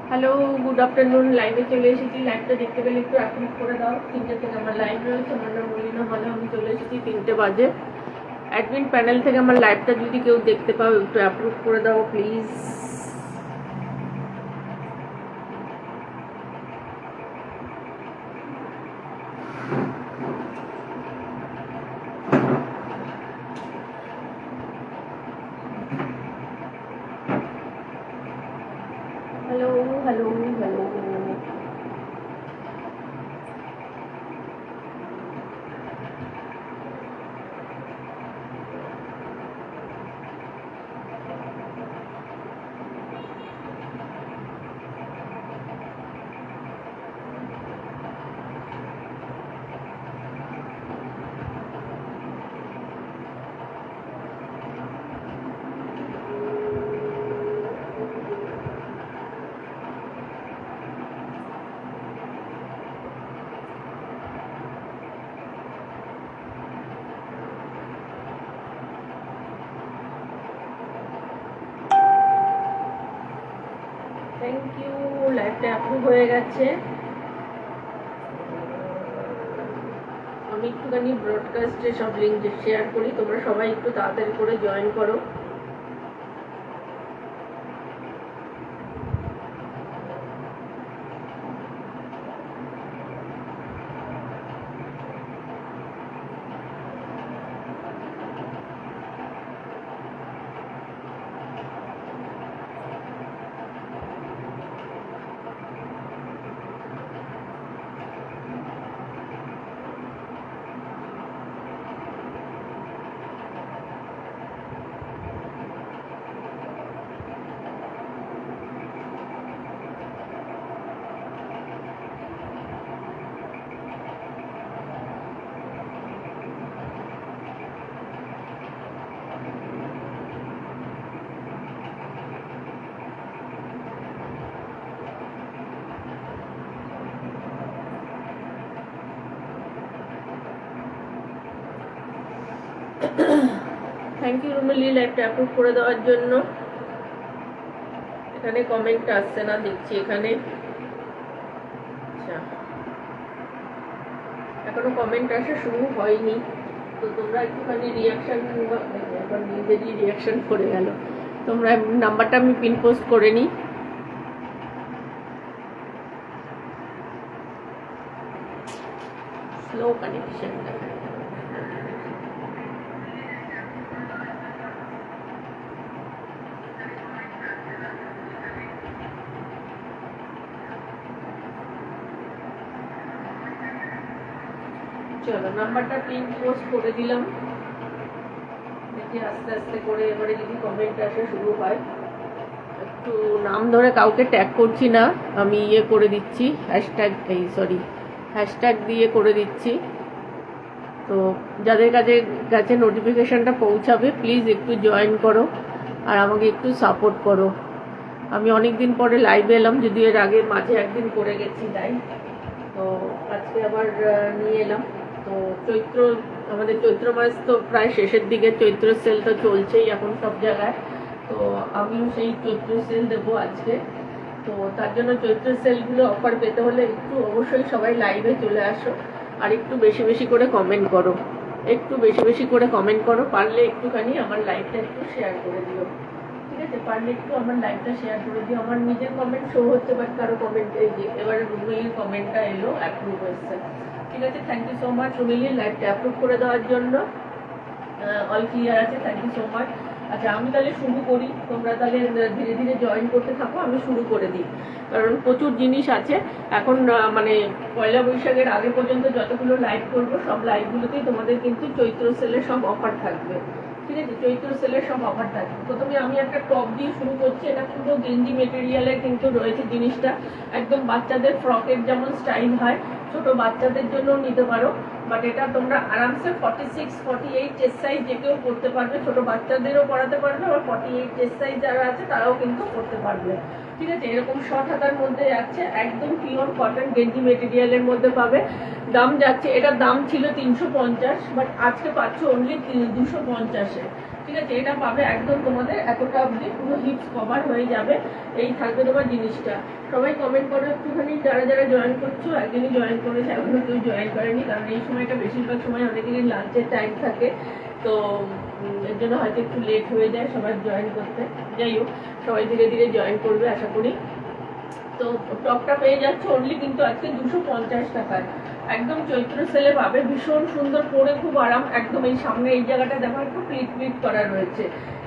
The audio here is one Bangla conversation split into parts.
Hello, good afternoon. লাইভে চলে এসেছি। লাইভটা দেখতে পেলে একটু অ্যাপ্রুভ করে দাও। 3টে থেকে আমার লাইভ রয়েছে। আমার নাম মলিনা মালা। আমি চলে এসেছি 3টে বাজে। অ্যাডমিন প্যানেল থেকে আমার লাইভটা যদি কেউ দেখতে পাও একটু অ্যাপ্রুভ করে দাও please. Hello hello hello. Thank you. লাইভটা অ্যাপ্রুভ হয়ে গেছে। আমি একটুখানি ব্রডকাস্টে সব লিঙ্ক শেয়ার করি, তোমরা সবাই একটু তাড়াতাড়ি করে জয়েন করো। থ্যাংক ইউ রুমেলি লাইভটা অ্যাপ্রুভ করে দেওয়ার জন্য। এখানে কমেন্ট আসছে না দেখছি এখানে। আচ্ছা, এখনো কমেন্ট আসা শুরু হয়নি, তো তোমরা একটুখানি রিয়াকশান, এখন নিজেরই রিয়াকশান করে গেল। তোমরা নাম্বারটা আমি পিন পোস্ট করে নিই। Slow connection. চলো, নাম্বারটা পিন পোস্ট করে দিলাম। দেখি আস্তে আস্তে করে এবারে যদি কমেন্ট আসা শুরু হয়। একটু নাম ধরে কাউকে ট্যাগ করছি না, আমি করে দিচ্ছি হ্যাশট্যাগ দিয়ে করে দিচ্ছি। তো যাদের কাছে নোটিফিকেশনটা পৌঁছাবে প্লিজ একটু জয়েন করো আর আমাকে একটু সাপোর্ট করো। আমি অনেক দিন পরে লাইভে এলাম, যদিও এর আগে মাঝে একদিন করে গেছি লাইভ, তো আজকে আবার নিয়ে এলাম। তো আমাদের চৈত্র মাস তো প্রায় শেষের দিকে, চৈত্র সেল তো চলছেই এখন সব জায়গায়। তো আমিও সেই চৈত্র সেল দেবো আজকে। তো তার জন্য চৈত্র সেলগুলো অফার পেতে হলে একটু অবশ্যই সবাই লাইভে চলে আসো আর একটু বেশি বেশি করে কমেন্ট করো। পারলে একটুখানি আমার লাইভটা একটু শেয়ার করে দিও। ঠিক আছে, পারলে একটু আমার লাইভটা শেয়ার করে দিও। আমার নিজের কমেন্ট শো হচ্ছে, বাট কারো কমেন্ট এই যে এবারে রুমিলির কমেন্টটা এলো, অ্যাপ্রুভ হচ্ছে। ঠিক আছে, থ্যাংক ইউ সো মাচ রুমিলি লাইভটা অ্যাপ্রুভ করে দেওয়ার জন্য। অল ক্লিয়ার আছে, থ্যাংক ইউ সো মাচ। আচ্ছা, আমি তাহলে শুরু করি, তোমরা তাহলে ধীরে ধীরে জয়েন করতে থাকো, আমি শুরু করে দিই। কারণ প্রচুর জিনিস আছে এখন, মানে পয়লা বৈশাখের আগে পর্যন্ত যতগুলো লাইভ করবো সব লাইভগুলোতেই তোমাদের কিন্তু চৈত্র সেলের সব অফার থাকবে। ঠিক আছে, চৈত্র সেলের সব অফার থাকবে। প্রথমে আমি একটা টপ দিয়ে শুরু করছি। এটা কিন্তু গেঞ্জি মেটেরিয়ালের কিন্তু রয়েছে জিনিসটা, একদম বাচ্চাদের ফ্রকের যেমন স্টাইল হয়, ছোট বাচ্চাদের জন্য নিতে পারো। বাট এটা তোমরা আরামসে 46, 48 চেস্ট সাইজ যে কেউ পরতে পারবে, ছোট বাচ্চাদেরও পরাতে পারবে, আবার 48 চেস্ট সাইজ যারা আছে তারাও কিন্তু পরতে পারবে। ঠিক আছে, এরকম শর্ট হাতার মধ্যে যাচ্ছে, একদম পিওর কটন গেঞ্জি মেটেরিয়ালের মধ্যে পাবে। দাম যাচ্ছে, এটার দাম ছিল 350, বাট আজকে পাচ্ছ অনলি 250-এ। ঠিক আছে, এটা পাবে একদম তোমাদের এতটা অবধি, পুরো হিপস কভার হয়ে যাবে। এই থাকবে তোমার জিনিসটা। সবাই কমেন্ট করো একটুখানি, যারা যারা জয়েন করছো। একদিনই জয়েন করেছে, এখনো কেউ জয়েন করেনি, কারণ এই সময়টা বেশিরভাগ সময় অনেকেরই লাঞ্চের টাইম থাকে, তো এর জন্য হয়তো একটু লেট হয়ে যায় সবাই জয়েন করতে। যাই হোক, সবাই ধীরে ধীরে জয়েন করবে আশা করি। তো টপটা পেয়ে যাচ্ছে অনলি কিন্তু আজকে 250 টাকায়, একদম চৈত্র সেলে পাবে। ভীষণ সুন্দর, পরে খুব আরাম। একদম এই সামনে এই জায়গাটা দেখো একটু প্লিট প্লিট করা রয়েছে,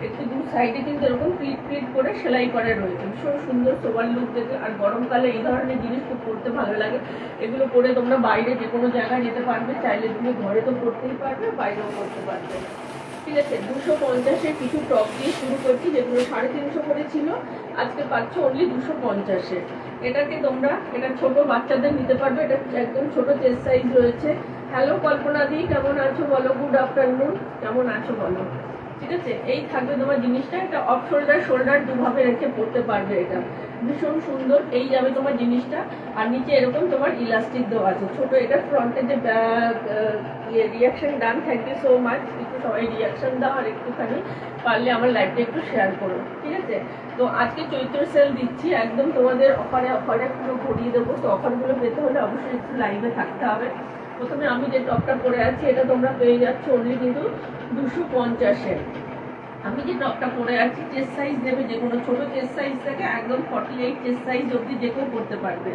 একটু দু সাইডে কিন্তু এরকম প্লিট প্লিট করে সেলাই করা রয়েছে। ভীষণ সুন্দর সোবার লুক দেখে। আর গরমকালে এই ধরনের জিনিস খুব পরতে ভালো লাগে। এগুলো পরে তোমরা বাইরে যে কোনো জায়গায় যেতে পারবে, চাইলে তুমি ঘরে তো পরতেই পারবে, বাইরেও করতে পারবে। ঠিক আছে, 250-এর কিছু টপ দিয়ে শুরু করছি, যেগুলো 350 করে ছিল, আজকে পাচ্ছ অনলি 250-এ। এটাকে তোমরা, এটা ছোট বাচ্চাদের নিতে পারবে, এটা একদম ছোট চেস্ট সাইজ রয়েছে। হ্যালো কল্পনা দি, কেমন আছো বলো? গুড আফটারনুন, কেমন আছো বলো? ঠিক আছে, এই থাকবে তোমার জিনিসটা। এটা অফ শোল্ডার দুভাবে রেখে পরতে পারবে। এটা ভীষণ সুন্দর, এই যাবে তোমার জিনিসটা। আর নিচে এরকম তোমার ইলাস্টিক দেওয়া আছে ছোট। এটা ফ্রন্টে যে reaction done, thank you so much. একটু সবাই রিয়াকশন দাও, আর একটুখানি পারলে আমার লাইভটা একটু শেয়ার করো। ঠিক আছে, তো আজকে চৈত্র সেল দিচ্ছি একদম তোমাদের অফারে পুরো ভরিয়ে দেবো। তো অফারগুলো পেতে হলে অবশ্যই একটু লাইভে থাকতে হবে। প্রথমে আমি যে টপটা পরে আছি, এটা তোমরা পেয়ে যাচ্ছ অনলি কিন্তু 250-এ। আমি যে টপটা পরে আছি, চেস্ট সাইজ দেবে যে কোনো, ছোট চেস্ট সাইজ থেকে একদম 48 চেস্ট সাইজ অবধি যে কেউ পরতে পারবে।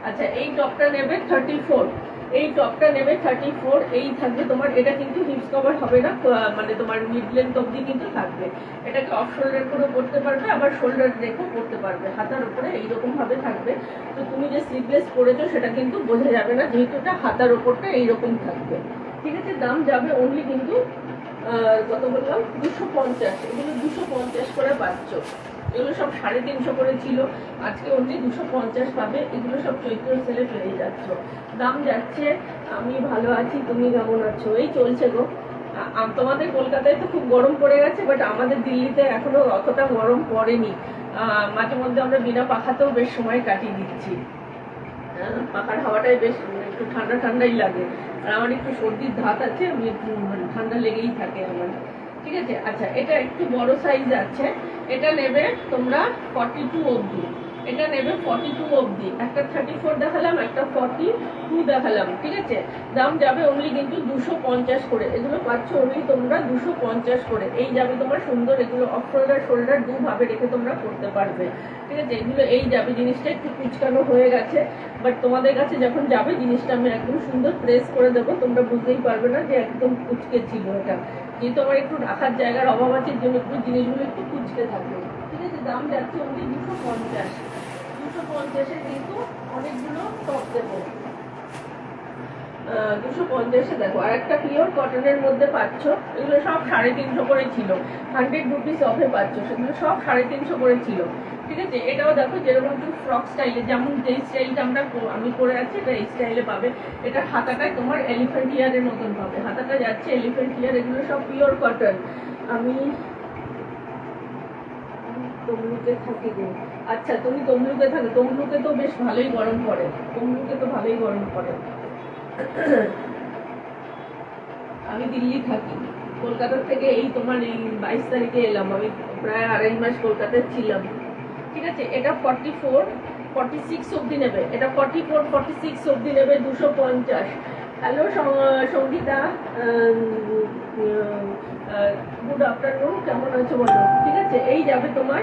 আচ্ছা, এই টপটা নেবে 34, এই টপটা নেবে 34। এই থাকবে তোমার, এটা কিন্তু হিপস কভার হবে না, মানে তোমার মিড লেন্থ অবধি কিন্তু থাকবে। এটাকে অফ শোল্ডার করে পরতে পারবে, আবার শোল্ডার রেখেও পরতে পারবে। হাতার উপরে এইরকম ভাবে থাকবে। তো তুমি যে স্লিভলেস পরেছো সেটা কিন্তু বোঝা যাবে না, যেহেতু এটা হাতার ওপরটা এইরকম থাকবে। ঠিক আছে, দাম যাবে অনলি কিন্তু কত বললাম, 250। এগুলো 250 করে পাচ্ছ। এগুলো সব 350 করে ছিল, আজকে অনলি 250 পাবে। এগুলো সব চৈত্র সেলে পেয়ে যাচ্ছ। দাম যাচ্ছে, আমি ভালো আছি, তুমি কেমন আছো? এই চলছে গো। তোমাদের কলকাতায় তো খুব গরম পড়ে গেছে, বাট আমাদের দিল্লিতে এখনো অতটা গরম পড়েনি। মাঝে মধ্যে আমরা বিনা পাখাতেও বেশ সময় কাটিয়ে দিচ্ছি। পাখার হাওয়াটাই বেশ একটু ঠান্ডা ঠান্ডাই লাগে। আর আমার একটু সর্দির ধাত আছে, আমি একটু ঠান্ডা লেগেই থাকে আমার। ঠিক আছে, আচ্ছা, এটা একটু বড় সাইজ আছে, এটা নেবে তোমরা 42 অবধি। এটা নেবে 42 অবধি। একটা 34 দেখালাম, একটা 42 দেখালাম। ঠিক আছে, দাম যাবে অনলি কিন্তু 250 করে। এগুলো পাচ্ছ অনলি তোমরা 250 করে। এই যাবে তোমার সুন্দর, এগুলো অফ শোল্ডার দুভাবে রেখে তোমরা করতে পারবে। ঠিক আছে, এগুলো এই যাবে, জিনিসটা একটু কুচকানো হয়ে গেছে, বাট তোমাদের কাছে যখন যাবে জিনিসটা আমি একদম সুন্দর প্রেস করে দেবো, তোমরা বুঝতেই পারবে না যে একদম কুচকে ছিল। এটা যেহেতু আমার একটু রাখার জায়গার অভাব আছে, জন্য একটু জিনিসগুলো একটু কুচকে থাকবে। ঠিক আছে, দাম যাচ্ছে অনলি 250। 250-এ কিন্তু অনেকগুলো টপ দেবো। 250-এ দেখো, আর একটা পিওর কটনের মধ্যে পাচ্ছ। এগুলো সব 350 করে ছিল, 100 রুপিস অফে পাচ্ছ। সেগুলো সব 350 করে ছিল। ঠিক আছে, এটাও দেখো যেরকম একটু ফ্রক স্টাইলে, যেমন যেই স্টাইলটা আমি পরে আছি, এটা এই স্টাইলে পাবে। এটা হাতাটায় তোমার এলিফ্যান্ট ইয়ারের মতন পাবে, হাতাটা যাচ্ছে এলিফ্যান্ট ইয়ার। এগুলো সব পিওর কটন। আমি তমলুকে থাকি গো। আচ্ছা, তুমি তমলুকে থাকো? তমলুকে তো বেশ ভালোই গরম পড়ে, তমলুকে তো ভালোই গরম পড়ে। আমি দিল্লি থাকি, কলকাতা থেকে এই তোমার এই 22 তারিখে এলাম। আমি প্রায় 2.5 মাস কলকাতায় ছিলাম। ঠিক আছে, এটা 44 46 অবধি নেবে। এটা 44 46 অবধি নেবে 250। হ্যালো সঙ্গীতা, গুড আফটারনুন, কেমন আছো বলো? ঠিক আছে, এই যাবে তোমার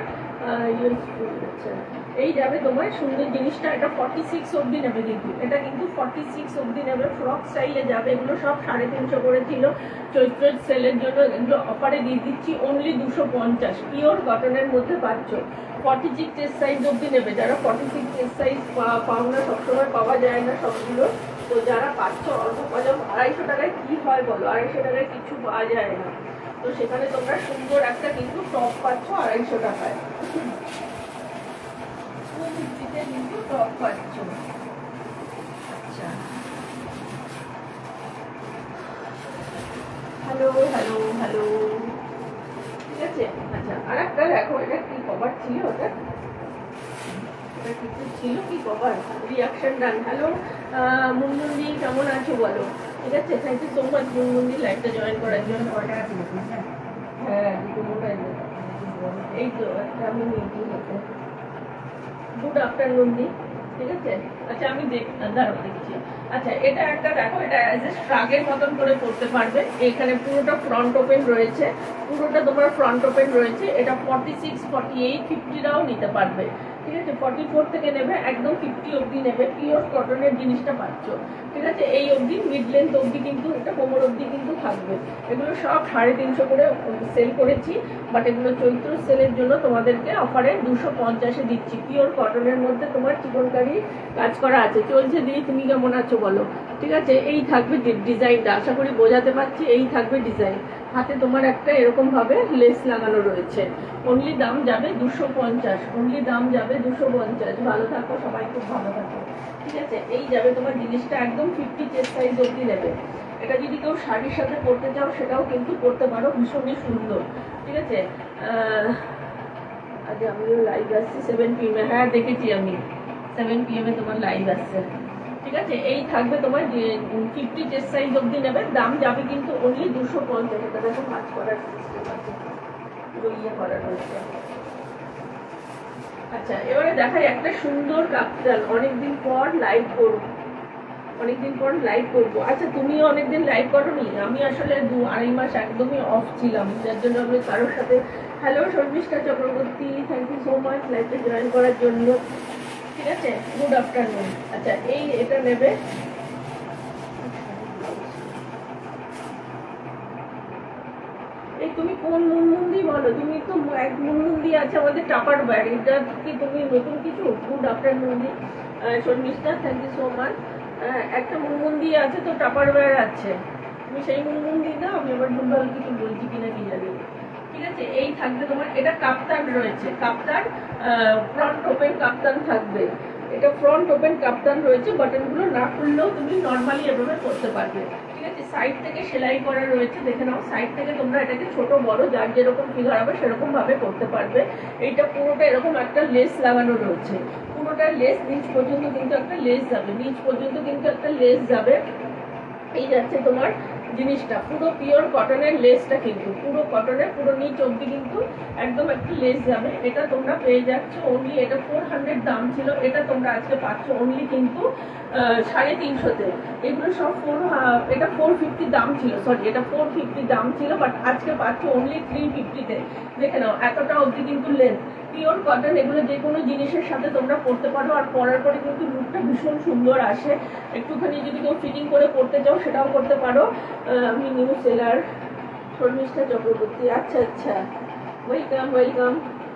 এই যাবে তোমার সুন্দর জিনিসটা। এটা 46 অবধি নেবে, কিন্তু এটা কিন্তু 46 অবধি নেবে। ফ্রক স্টাইলে যাবে। এগুলো সব 350 করে ছিল, চৈত্রের সেলের জন্য এগুলো অফারে দিয়ে দিচ্ছি অনলি 250। পিওর কটনের মধ্যে পাচ্ছ। 46 চেস্ট সাইজ অবধি নেবে। যারা 46 চেস্ট সাইজ পাও না, সবসময় পাওয়া যায় না সবগুলো, তো যারা পাচ্ছ অল্প পাওয়া, 250 টাকায় কি হয় বলো? 250 টাকায় কিছু পাওয়া যায় না। তো সেখানে তোমরা সুন্দর একটা কিন্তু টপ পাচ্ছ 250 টাকায়। কিন্তু টপ পাচ্ছ। আচ্ছা, হ্যালো হ্যালো হ্যালো। ঠিক আছে, আচ্ছা, আর একটা দেখো, এটা কি কভার ছিল? ওটা এটা কিছু ছিল কি কভার রিয়াকশন ডান। হ্যালো মুনমুন্দি, কেমন আছো বলো? ঠিক আছে, থ্যাংক ইউ সো মাচ মুনমুন্দি লাইভটা জয়েন করার জন্য। হ্যাঁ দুটো মোবাইল এই তো একটা আমি নিয়েছি হাতে। গুড আফটারনুন দি, ঠিক আছে। আচ্ছা আমি দাঁড়াও দেখছি। আচ্ছা এটা একটা দেখো, এটা অ্যাজ এ স্ট্রাগের মতন করে পড়তে পারবে। এখানে পুরোটা ফ্রন্ট ওপেন রয়েছে, পুরোটা তোমার ফ্রন্ট ওপেন রয়েছে। এটা 46, 48, 50রাও নিতে পারবে, ঠিক আছে। 44 থেকে নেবে, একদম 50 অবধি নেবে। পিওর কটনের জিনিসটা পাচ্ছ, ঠিক আছে। এই অবধি মিড লেন্থ অবধি কিন্তু এটা কোমর অবধি কিন্তু থাকবে। এগুলো সব 350 করে সেল করেছি, বাট এগুলো চৈত্র সেলের জন্য তোমাদেরকে অফারে 250-এ দিচ্ছি। পিওর কটনের মধ্যে তোমার চিকনকারি কাজ করা আছে, চলছে। দিয়ে তুমি কেমন আছো বলো? ঠিক আছে, এই থাকবে ডিজাইনটা, আশা করি বোঝাতে পারছি। এই থাকবে ডিজাইন, হাতে তোমার একটা এরকম ভাবে লেস লাগানো রয়েছে। অনলি দাম যাবে 250, অনলি দাম যাবে 250। ভালো থাকো সবাই, খুব ভালো থাকো, ঠিক আছে। এই যাবে তোমার জিনিসটা একদম 50 চেস্ট সাইজ অবধি নেবে। এটা যদি কেউ শাড়ির সাথে পরতে চাও সেটাও কিন্তু পরতে পারো, ভীষণই সুন্দর, ঠিক আছে। আজ আমিও লাইভ আসছি 7 PM। হ্যাঁ দেখেছি আমি, 7 PM তোমার লাইভ আসছে, ঠিক আছে। এই থাকবে তোমার 50 চেস্ট সাইজ অবধি নেবে। দাম যাবে কিন্তু অনলি 250। এটা দেখো কাজ করার সিস্টেম আছে, পুরো ইয়ে করা রয়েছে। আচ্ছা এবারে দেখাই একটা সুন্দর কাপ্তান। অনেকদিন পর লাইভ করবো, অনেকদিন পর লাইভ করবো। আচ্ছা তুমিও অনেকদিন লাইভ করোনি। আমি আসলে 2-2.5 মাস একদমই অফ ছিলাম, যার জন্য আমি কারোর সাথে। Hello Sharmistha Chakraborty, thank you so much লাইভে জয়েন করার জন্য, ঠিক আছে। Good afternoon. আচ্ছা এই এটা নেবে, এই তুমি কোন মুনমুন্দি বলো? তুমি তো এক মুনমুন্দি আছে আমাদের টাপার ব্যাগ, এটা কি তুমি নতুন কিছু? গুড আফটারনুন দি Sharmishtha, thank you so much. একটা মুনমুন্দি আছে তো টাপার ব্যাগ আছে, তুমি সেই মুনমুন্দি দাও। আমি আবার ভুলভাল কিছু বলছি কিনা কি জানি, ঠিক আছে। এই থাকবে তোমার, এটা কাপ্তান রয়েছে, কাপ্তান ফ্রন্ট ওপেন কাপ্তান থাকবে। এটা ফ্রন্ট ওপেন কাপ্তান রয়েছে, বাটনগুলো না খুললেও তুমি নর্মালি এভাবে করতে পারবে, ঠিক আছে। সাইড থেকে সেলাই করা রয়েছে, দেখে নাও। সাইড থেকে তোমরা এটাকে ছোট বড় যার যেরকম ফিগার হবে সেরকম ভাবে করতে পারবে। এইটা পুরোটা এরকম একটা লেস লাগানো রয়েছে, পুরোটা লেস, নিচ পর্যন্ত কিন্তু একটা লেস যাবে, নিচ পর্যন্ত কিন্তু একটা লেস যাবে। এই যাচ্ছে তোমার জিনিসটা, পুরো পিওর কটনের লেসটা, কিন্তু পুরো কটনের, পুরো নিচ অব্দি কিন্তু একদম একটা লেস যাবে। এটা তোমরা পেয়ে যাচ্ছ অনলি, এটা 400 দাম ছিল, এটা তোমরা আজকে পাচ্ছ অনলি কিন্তু 350-তে। এগুলো সব এটা 450 দাম ছিল, সরি এটা 450 দাম ছিল, বাট আজকে পাচ্ছ অনলি 350-তে। দেখে নাও এতটা অবধি কিন্তু লেন্থ, পিওর কটন। এগুলো যে কোনো জিনিসের সাথে তোমরা পরতে পারো, আর পরার পরে কিন্তু লুকটা ভীষণ সুন্দর আসে। একটুখানি যদি কেউ ফিটিং করে পরতে চাও সেটাও করতে পারো। আমি নিউ সেলার শর্মিষ্ঠা চক্রবর্তী, আচ্ছা আচ্ছা, ওয়েলকাম ওয়েলকাম।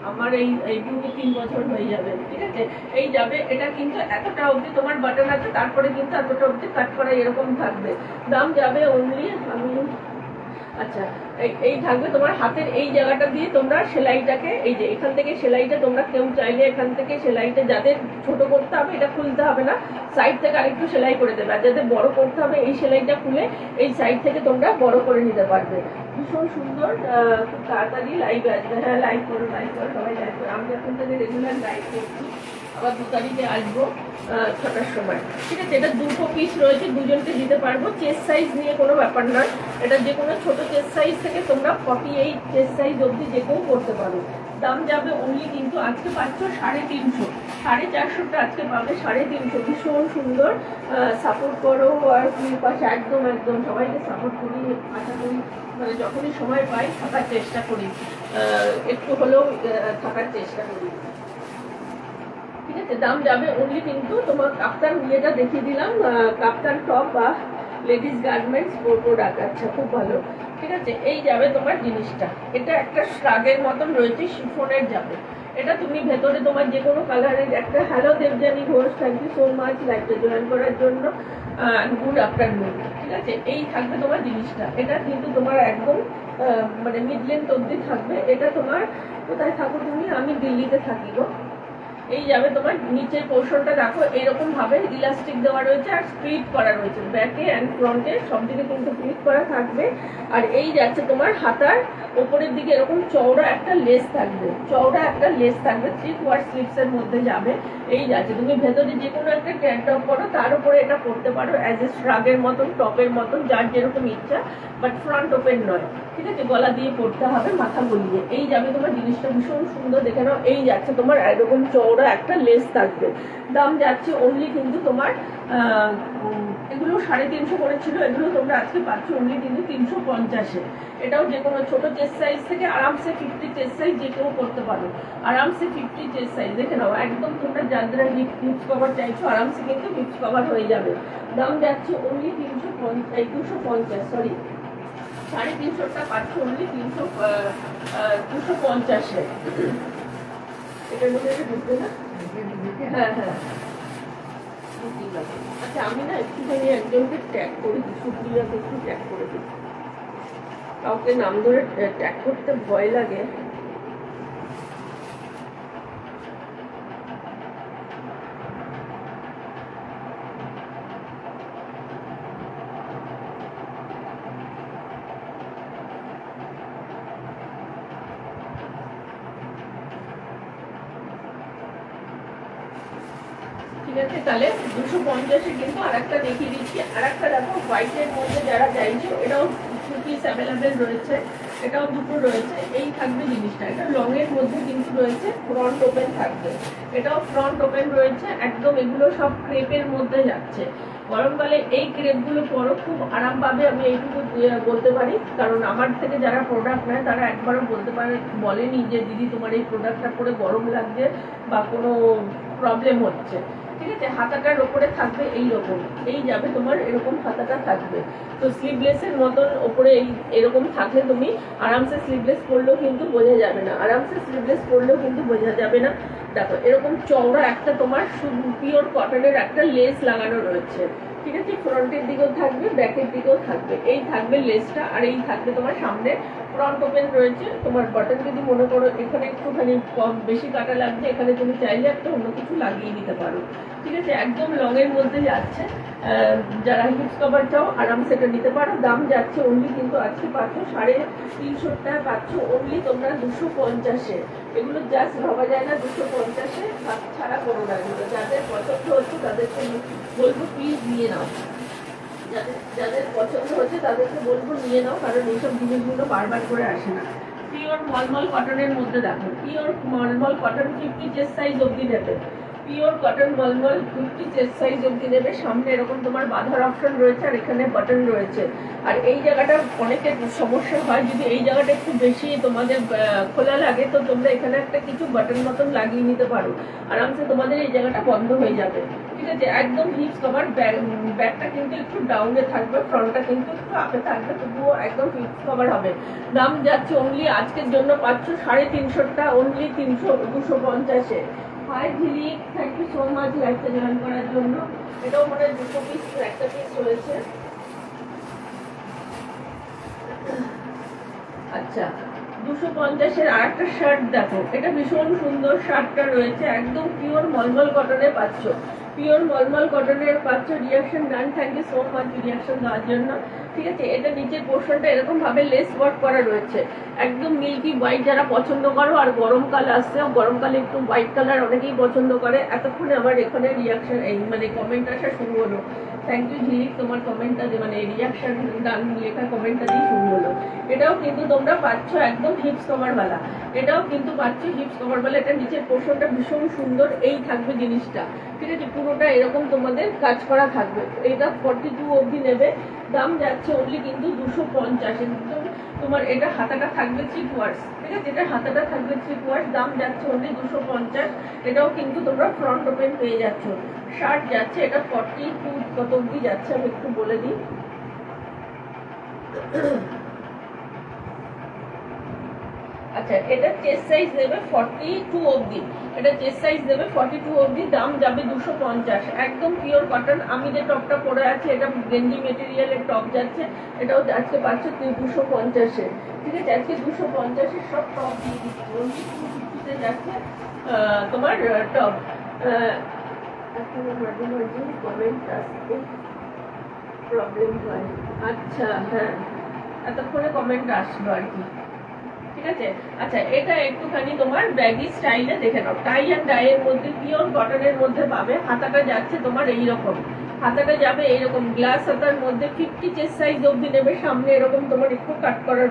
আমার এই 2-3 বছর হয়ে যাবে, ঠিক আছে। এই যাবে, এটা কিন্তু এতটা অবধি তোমার বাটন আছে, তারপরে কিন্তু এতটা অবধি কাট করা এরকম থাকবে। দাম যাবে অনলি, আমি আচ্ছা এই থাকবে তোমার হাতের এই জায়গাটা দিয়ে তোমরা সেলাইটাকে, এই যে এখান থেকে সেলাইটা তোমরা কেউ চাইলে এখান থেকে সেলাইটা, যাদের ছোট করতে হবে এটা খুলতে হবে না, সাইড থেকে আরেকটু সেলাই করে দেবে। আর যাদের বড় করতে হবে এই সেলাইটা খুলে এই সাইড থেকে তোমরা বড় করে নিতে পারবে। ভীষণ সুন্দর, খুব তাড়াতাড়ি লাইভ আসবে। হ্যাঁ লাইভ করো, লাইভ করো, সবাই লাইভ করো। আমি এখন থেকে রেগুলার লাইভ করছি, আবার 2 তারিখে আসবো 6টার সময়, ঠিক আছে। এটা 2 পিস রয়েছে, দুজনকে দিতে পারবো। চেস্ট সাইজ নিয়ে কোনো ব্যাপার নয়, এটা যে কোনো ছোট চেস্ট সাইজ থেকে তোমরা 48 চেস্ট সাইজ অবধি যে কেউ করতে পারো। দাম যাবে অনলি কিন্তু আজকে পাচ্ছ 350, 450টা আজকে পাবে 350। ভীষণ সুন্দর, সাপোর্ট করো। আর পাশে একদম একদম সবাইকে সাপোর্ট করি, আশা করি মানে যখনই সময় পাই থাকার চেষ্টা করি, একটু হলেও থাকার চেষ্টা করি, ঠিক আছে। দাম যাবে অনলি কিন্তু তোমার কাপ্তান ইয়েটা দেখিয়ে দিলাম, কাপ্তান টপ বা লেডিস গার্মেন্টস প্রোডাক্ট। আচ্ছা খুব ভালো, ঠিক আছে। এই যাবে তোমার জিনিসটা, এটা একটা শ্রাগের মতন রয়েছে, শিফনের যাবে। এটা তুমি ভেতরে তোমার যে কোনো কালারের একটা। Hello Debjani Ghosh, thank you so much লাইভে জয়েন করার জন্য। গুড আফটারনুন, ঠিক আছে। এই থাকবে তোমার জিনিসটা, এটা কিন্তু তোমার একদম মানে মিড লেন্থ অবধি থাকবে। এটা তোমার কোথায় থাকো তুমি? আমি দিল্লিতে থাকি গো। এই যাবে তোমার নিচের পোর্শনটা দেখো এরকম ভাবে ইলাস্টিক দেওয়া রয়েছে, আর স্প্লিট করা রয়েছে ব্যাকে অ্যান্ড ফ্রন্টে, সব দিকে কিন্তু স্প্লিট করা থাকবে। আর এই যাচ্ছে তোমার হাতার ওপরের দিকে এরকম চওড়া একটা লেস থাকবে, চওড়া একটা লেস থাকবে, 3/4 স্লিভস এর মধ্যে যাবে। এই যাচ্ছে, তুমি ভেতরে যে কোনো একটা ট্যান টপ পরো, তার উপরে এটা পরতে পারো অ্যাজ এ শ্রাগের মতন, টপের মতন, যার যেরকম ইচ্ছা, বাট ফ্রন্ট ওপেন নয়, ঠিক আছে? গলা দিয়ে পরতে হবে, মাথা গলিয়ে। এই যাবে তোমার জিনিসটা ভীষণ সুন্দর, দেখে নাও। এই যাচ্ছে তোমার এরকম চওড়া একটা লেস থাকবে, দাম যাচ্ছে অনলি কিন্তু তোমার এগুলো 350 করে ছিল, এগুলো তোমরা আজকে পাচ্ছ অনলি কিন্তু 350-এ। এটাও যে কোনো ছোট চেস্ট সাইজ থেকে আরামসে 50 চেস্ট সাইজ যে কেউ করতে পারো, আরামসে 50 চেস্ট সাইজ, দেখে নাও। একদম তোমরা যারা হিপস কভার চাইছো আরামসে কিন্তু হিপস কভার হয়ে যাবে। দাম যাচ্ছে অনলি 250, সরি 350টা পাচ্ছ অনলি 250-এ। এটার মধ্যে এটা ঢুকবে না? হ্যাঁ হ্যাঁ, আচ্ছা আমি না একটুখানি একজনকে ট্যাগ করে দিই, সুপ্রিয়াকে একটু ট্যাগ করে দিই। কাউকে নাম ধরে ট্যাগ করতে ভয় লাগে। ঠিক আছে, তাহলে 250-এ কিন্তু আর একটা দেখিয়ে দিচ্ছি। আর একটা দেখো হোয়াইটের মধ্যে যারা চাইছো, এটাও 2 পিস অ্যাভেলেবেল রয়েছে, এটাও দুটো রয়েছে। এই থাকবে জিনিসটা, এটা লং এর মধ্যে কিন্তু রয়েছে, ফ্রন্ট ওপেন থাকবে, এটাও ফ্রন্ট ওপেন রয়েছে একদম। এগুলো সব ক্রেপের মধ্যে যাচ্ছে। গরমকালে এই ক্রেপগুলো পরো, খুব আরাম পাবে, আমি এইটুকু বলতে পারি। কারণ আমার থেকে যারা প্রোডাক্ট নেয় তারা একবারও বলেনি যে দিদি তোমার এই প্রোডাক্টটা পরে গরম লাগছে বা কোনো প্রবলেম হচ্ছে। ঠিক আছে, হাতাটার ওপরে থাকবে এইরকম, এই যাবে তোমার এরকম হাতাটা থাকবে। তো স্লিভলেসের মতন ওপরে এরকম থাকলে তুমি আরামসে স্লিভলেস করলেও কিন্তু বোঝা যাবে না, আরামসে স্লিভলেস করলেও কিন্তু বোঝা যাবে না। দেখো এরকম চওড়া একটা তোমার পিওর কটনের একটা লেস লাগানো রয়েছে, ঠিক আছে? ফ্রন্টের দিকেও থাকবে, ব্যাকের দিকেও থাকবে। এই থাকবে লেসটা, আর এই থাকবে তোমার সামনে ফ্রন্ট ওপেন রয়েছে। তোমার বাটন যদি মনে করো এখানে একটুখানি কম বেশি কাটা লাগছে, এখানে তুমি চাইলে একটা অন্য কিছু লাগিয়ে নিতে পারো, ঠিক আছে? একদম লং এর মধ্যে যাচ্ছে। যারা হিপস কভার চাও আরামসে এটা নিতে পারো। দাম যাচ্ছে অনলি কিন্তু আজকে পাচ্ছ 350 পাচ্ছ অনলি তোমরা 250-এ। এগুলো জাস্ট ভাবা যায় না 250-এ, হাত ছাড়া করো না। এগুলো যাদের পছন্দ হচ্ছে তাদেরকে বলবো প্লিজ নিয়ে নাও, যাদের পছন্দ হচ্ছে তাদেরকে বলবো নিয়ে নাও, কারণ এইসব জিনিসগুলো বারবার করে আসে না। পিওর মলমল কটনের মধ্যে দেখো, পিওর মলমল কটন 50 চেস্ট সাইজ অবধি দেবে, পিওর কটন মলমল 50 চেস্ট সাইজ অবধি দেবে। সামনে এরকম তোমার বাঁধার অপশন রয়েছে, আর এখানে বাটন রয়েছে। আর এই জায়গাটা অনেকের সমস্যা হয়, যদি এই জায়গাটা একটু বেশি তোমাদের খোলা লাগে, তো তোমরা এখানে একটা কিছু বাটন মতন লাগিয়ে নিতে পারো, আরামসে তোমাদের এই জায়গাটা বন্ধ হয়ে যাবে, ঠিক আছে? একদম হিপস কভার, ব্যাকটা কিন্তু একটু ডাউনে থাকবে, ফ্রন্টটা কিন্তু একটু আপে থাকবে, তবুও একদম হিপস কভার হবে। দাম যাচ্ছে অনলি আজকের জন্য পাচ্ছ 350টা only 250-এ। High Jhilik, thank you so much লাইভটা জয়েন করার জন্য। এটাও মনে হয় 200 পিস, একটা পিস রয়েছে। আচ্ছা, 250-এর আর একটা শার্ট দেখো, এটা ভীষণ সুন্দর শার্টটা রয়েছে, একদম পিওর মলমল কটনে পাচ্ছ, পিওর মলমল কটনের পাচ্ছ। Reaction done, thank you so much reaction দেওয়ার জন্য, ঠিক আছে? এটা নিচের পোর্শনটা এরকম ভাবে লেস ওয়ার্ক করা রয়েছে, একদম মিল্কি হোয়াইট যারা পছন্দ করো। আর গরমকাল আসছে, গরমকালে একটু হোয়াইট কালার অনেকেই পছন্দ করে। এতক্ষণে আমার এখানে রিয়াকশন এই মানে কমেন্ট আসা শুরু হলো। থ্যাংক ইউ ঝিলিক, তোমার কমেন্টটা মানে রিয়াকশন ডান লেখা কমেন্টটা দিয়ে শুরু হলো। এটাও কিন্তু তোমরা পাচ্ছ একদম হিপস কভারওয়ালা, এটাও কিন্তু পাচ্ছ হিপস কভারওয়ালা। এটা নিচের পোর্শনটা ভীষণ সুন্দর, এই থাকবে জিনিসটা, ঠিক আছে? পুরোটা এরকম তোমাদের কাজ করা থাকবে। এটা 42 অবধি নেবে, দাম যাচ্ছে অনলি কিন্তু 250। একদম তোমার এটা হাতাটা থাকবে 3 কোয়ার্স, ঠিক আছে? এটা হাতাটা থাকবে 3 কোয়ার্স, দাম যাচ্ছে অনলি 250। এটাও কিন্তু তোমরা ফ্রন্ট ওপেন পেয়ে যাচ্ছ। শার্ট যাচ্ছে এটা 42 কত অবধি যাচ্ছে আমি একটু বলে দিই। আচ্ছা, এটা চেস্ট সাইজ নেবে 42 অবধি, এটা চেস্ট সাইজ নেবে 42 অবধি, দাম যাবে 250। একদম পিওর কটন। আমি যে টপটা পরে আছি এটা গেঞ্জি মেটেরিয়ালের টপ যাচ্ছে, এটাও আজকে পাচ্ছ 250-এ, ঠিক আছে? আজকে 250-এর সব টপ দিয়ে দিচ্ছি, অনলি 250-তে যাচ্ছে তোমার টপ। এখন মাঝে মাঝে কমেন্ট আসতে প্রবলেম হয়। আচ্ছা হ্যাঁ, এতক্ষণে কমেন্ট আসলো আর কি। ঠিক আছে। আচ্ছা, এটা একটুখানি তোমার ব্যাগি স্টাইলে দেখে নাও, টাই অ্যান্ড ডাই এর মধ্যে, পিওর কটনের মধ্যে পাবে। হাতাটা যাচ্ছে তোমার এইরকম, হাতাটা যাবে এইরকম গ্লাস হাতার মধ্যে, 50 চেস্ট সাইজ অব্দি নেবে। সামনে এরকম তোমার একটু কাট করার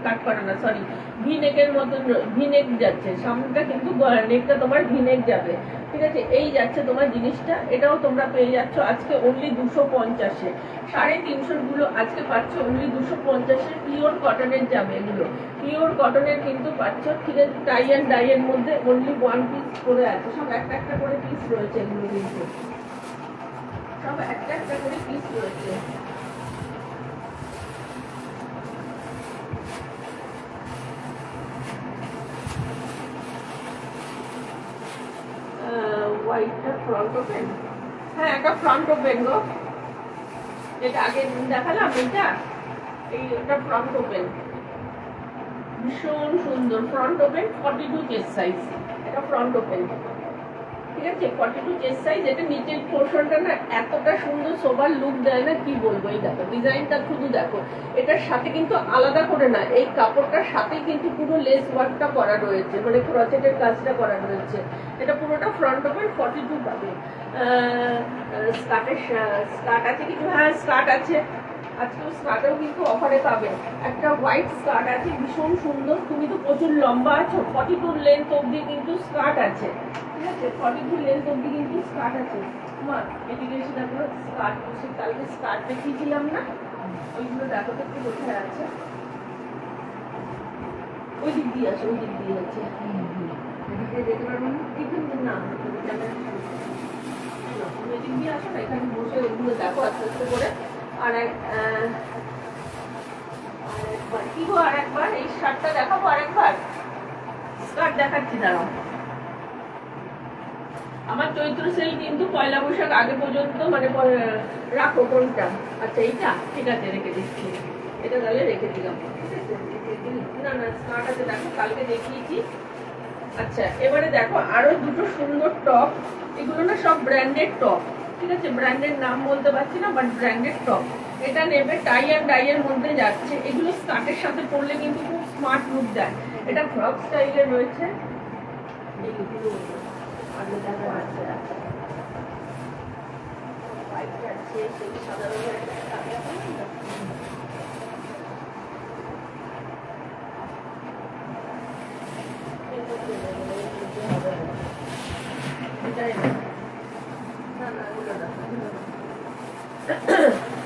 কাট করা না সরি ভি নেকের মতন ভি নেক যাচ্ছে, সামনেটা কিন্তু নেকটা তোমার ভি নেক যাবে। ঠিক আছে, এই যাচ্ছে তোমার জিনিসটা। এটাও তোমরা পেয়ে যাচ্ছ আজকে অনলি 250-এ। 350 গুলো আজকে পাচ্ছ অনলি 250-এ। পিওর কটনের যাবে এগুলো, পিওর কটনের কিন্তু পাচ্ছ। ঠিক আছে, টাই অ্যান্ড ডাই এর মধ্যে অনলি 1 পিস করে আছে, সব একটা একটা করে পিস রয়েছে এগুলো, কিন্তু সব একটা একটা করে পিস রয়েছে। হোয়াইটটা ফ্রন্ট ওপেন, হ্যাঁ একটা ফ্রন্ট ওপেন গো, যেটা আগে দেখালাম এইটা ফ্রন্ট ওপেন, ভীষণ সুন্দর ফ্রন্ট ওপেন, 42 চেস্ট সাইজ। এটা ফ্রন্ট ওপেন, ঠিক আছে, 42 চেস্ট সাইজ। এটা নিচের পোর্শনটা না এতটা সুন্দর সোবার লুক দেয় না, কি বলবো। এই দেখো ডিজাইনটা, শুধু দেখো, এটার সাথে কিন্তু আলাদা করে না, এই কাপড়টার সাথে কিন্তু পুরো লেস ওয়ার্কটা করা রয়েছে, মানে ক্রচেটের কাজটা করা রয়েছে। এটা পুরোটা ফ্রন্ট ওপেন, 42 পাবে। স্কার্ট আছে কিছু, হ্যাঁ স্কার্ট আছে আজকেও, স্কার্টেও কিন্তু অফারে পাবে। একটা হোয়াইট স্কার্ট আছে ভীষণ সুন্দর, তুমি তো প্রচুর লম্বা আছো, 42 লেন্থ অব্দি কিন্তু স্কার্ট আছে। ঠিক আছে, 42 লেন্থ অব্দি কিন্তু স্কার্ট আছে। মা এদিকে এসে দেখো স্কার্ট, কালকে স্কার্ট দেখিয়েছিলাম না, ওইগুলো দেখো তো একটু কোথায় আছে। ওই দিক দিয়ে আছে, ওই দিক দিয়ে আছে, এদিকে যেতে পারবো না, এখানে না ওই দিক দিয়ে আসো না, এখানে বসে ওইগুলো দেখো আস্তে আস্তে করে। আর আরেকবার কি গো, আরেকবার এই শার্টটা দেখাবো, আরেকবার স্কার্ট দেখাচ্ছি, দাঁড়াও। আমার চৈত্র সেল কিন্তু পয়লা বৈশাখ আগে পর্যন্ত, মানে রাখো কোনটা। আচ্ছা এইটা ঠিক আছে, রেখে দিচ্ছি, এটা তাহলে রেখে দিলাম। ঠিক আছে, না না স্কার্ট আছে, দেখো কালকে দেখিয়েছি। আচ্ছা এবারে দেখো আরো দুটো সুন্দর টপ, এগুলো না সব ব্র্যান্ডেড টপ। ঠিক আছে, ব্র্যান্ডের নাম বলতে পারছি না, বাট ব্র্যান্ডেড টপ। এটা নেবে, টাই অ্যান্ড ডাই এর মধ্যে যাচ্ছে। এগুলো স্কার্টের সাথে পরলে কিন্তু খুব স্মার্ট লুক দেয়। এটা ফ্রক স্টাইলে রয়েছে, এইগুলো আগে দেখা যাচ্ছে। হোয়াইট আছে, সেই সাদা রঙের একটা কালো আছে না?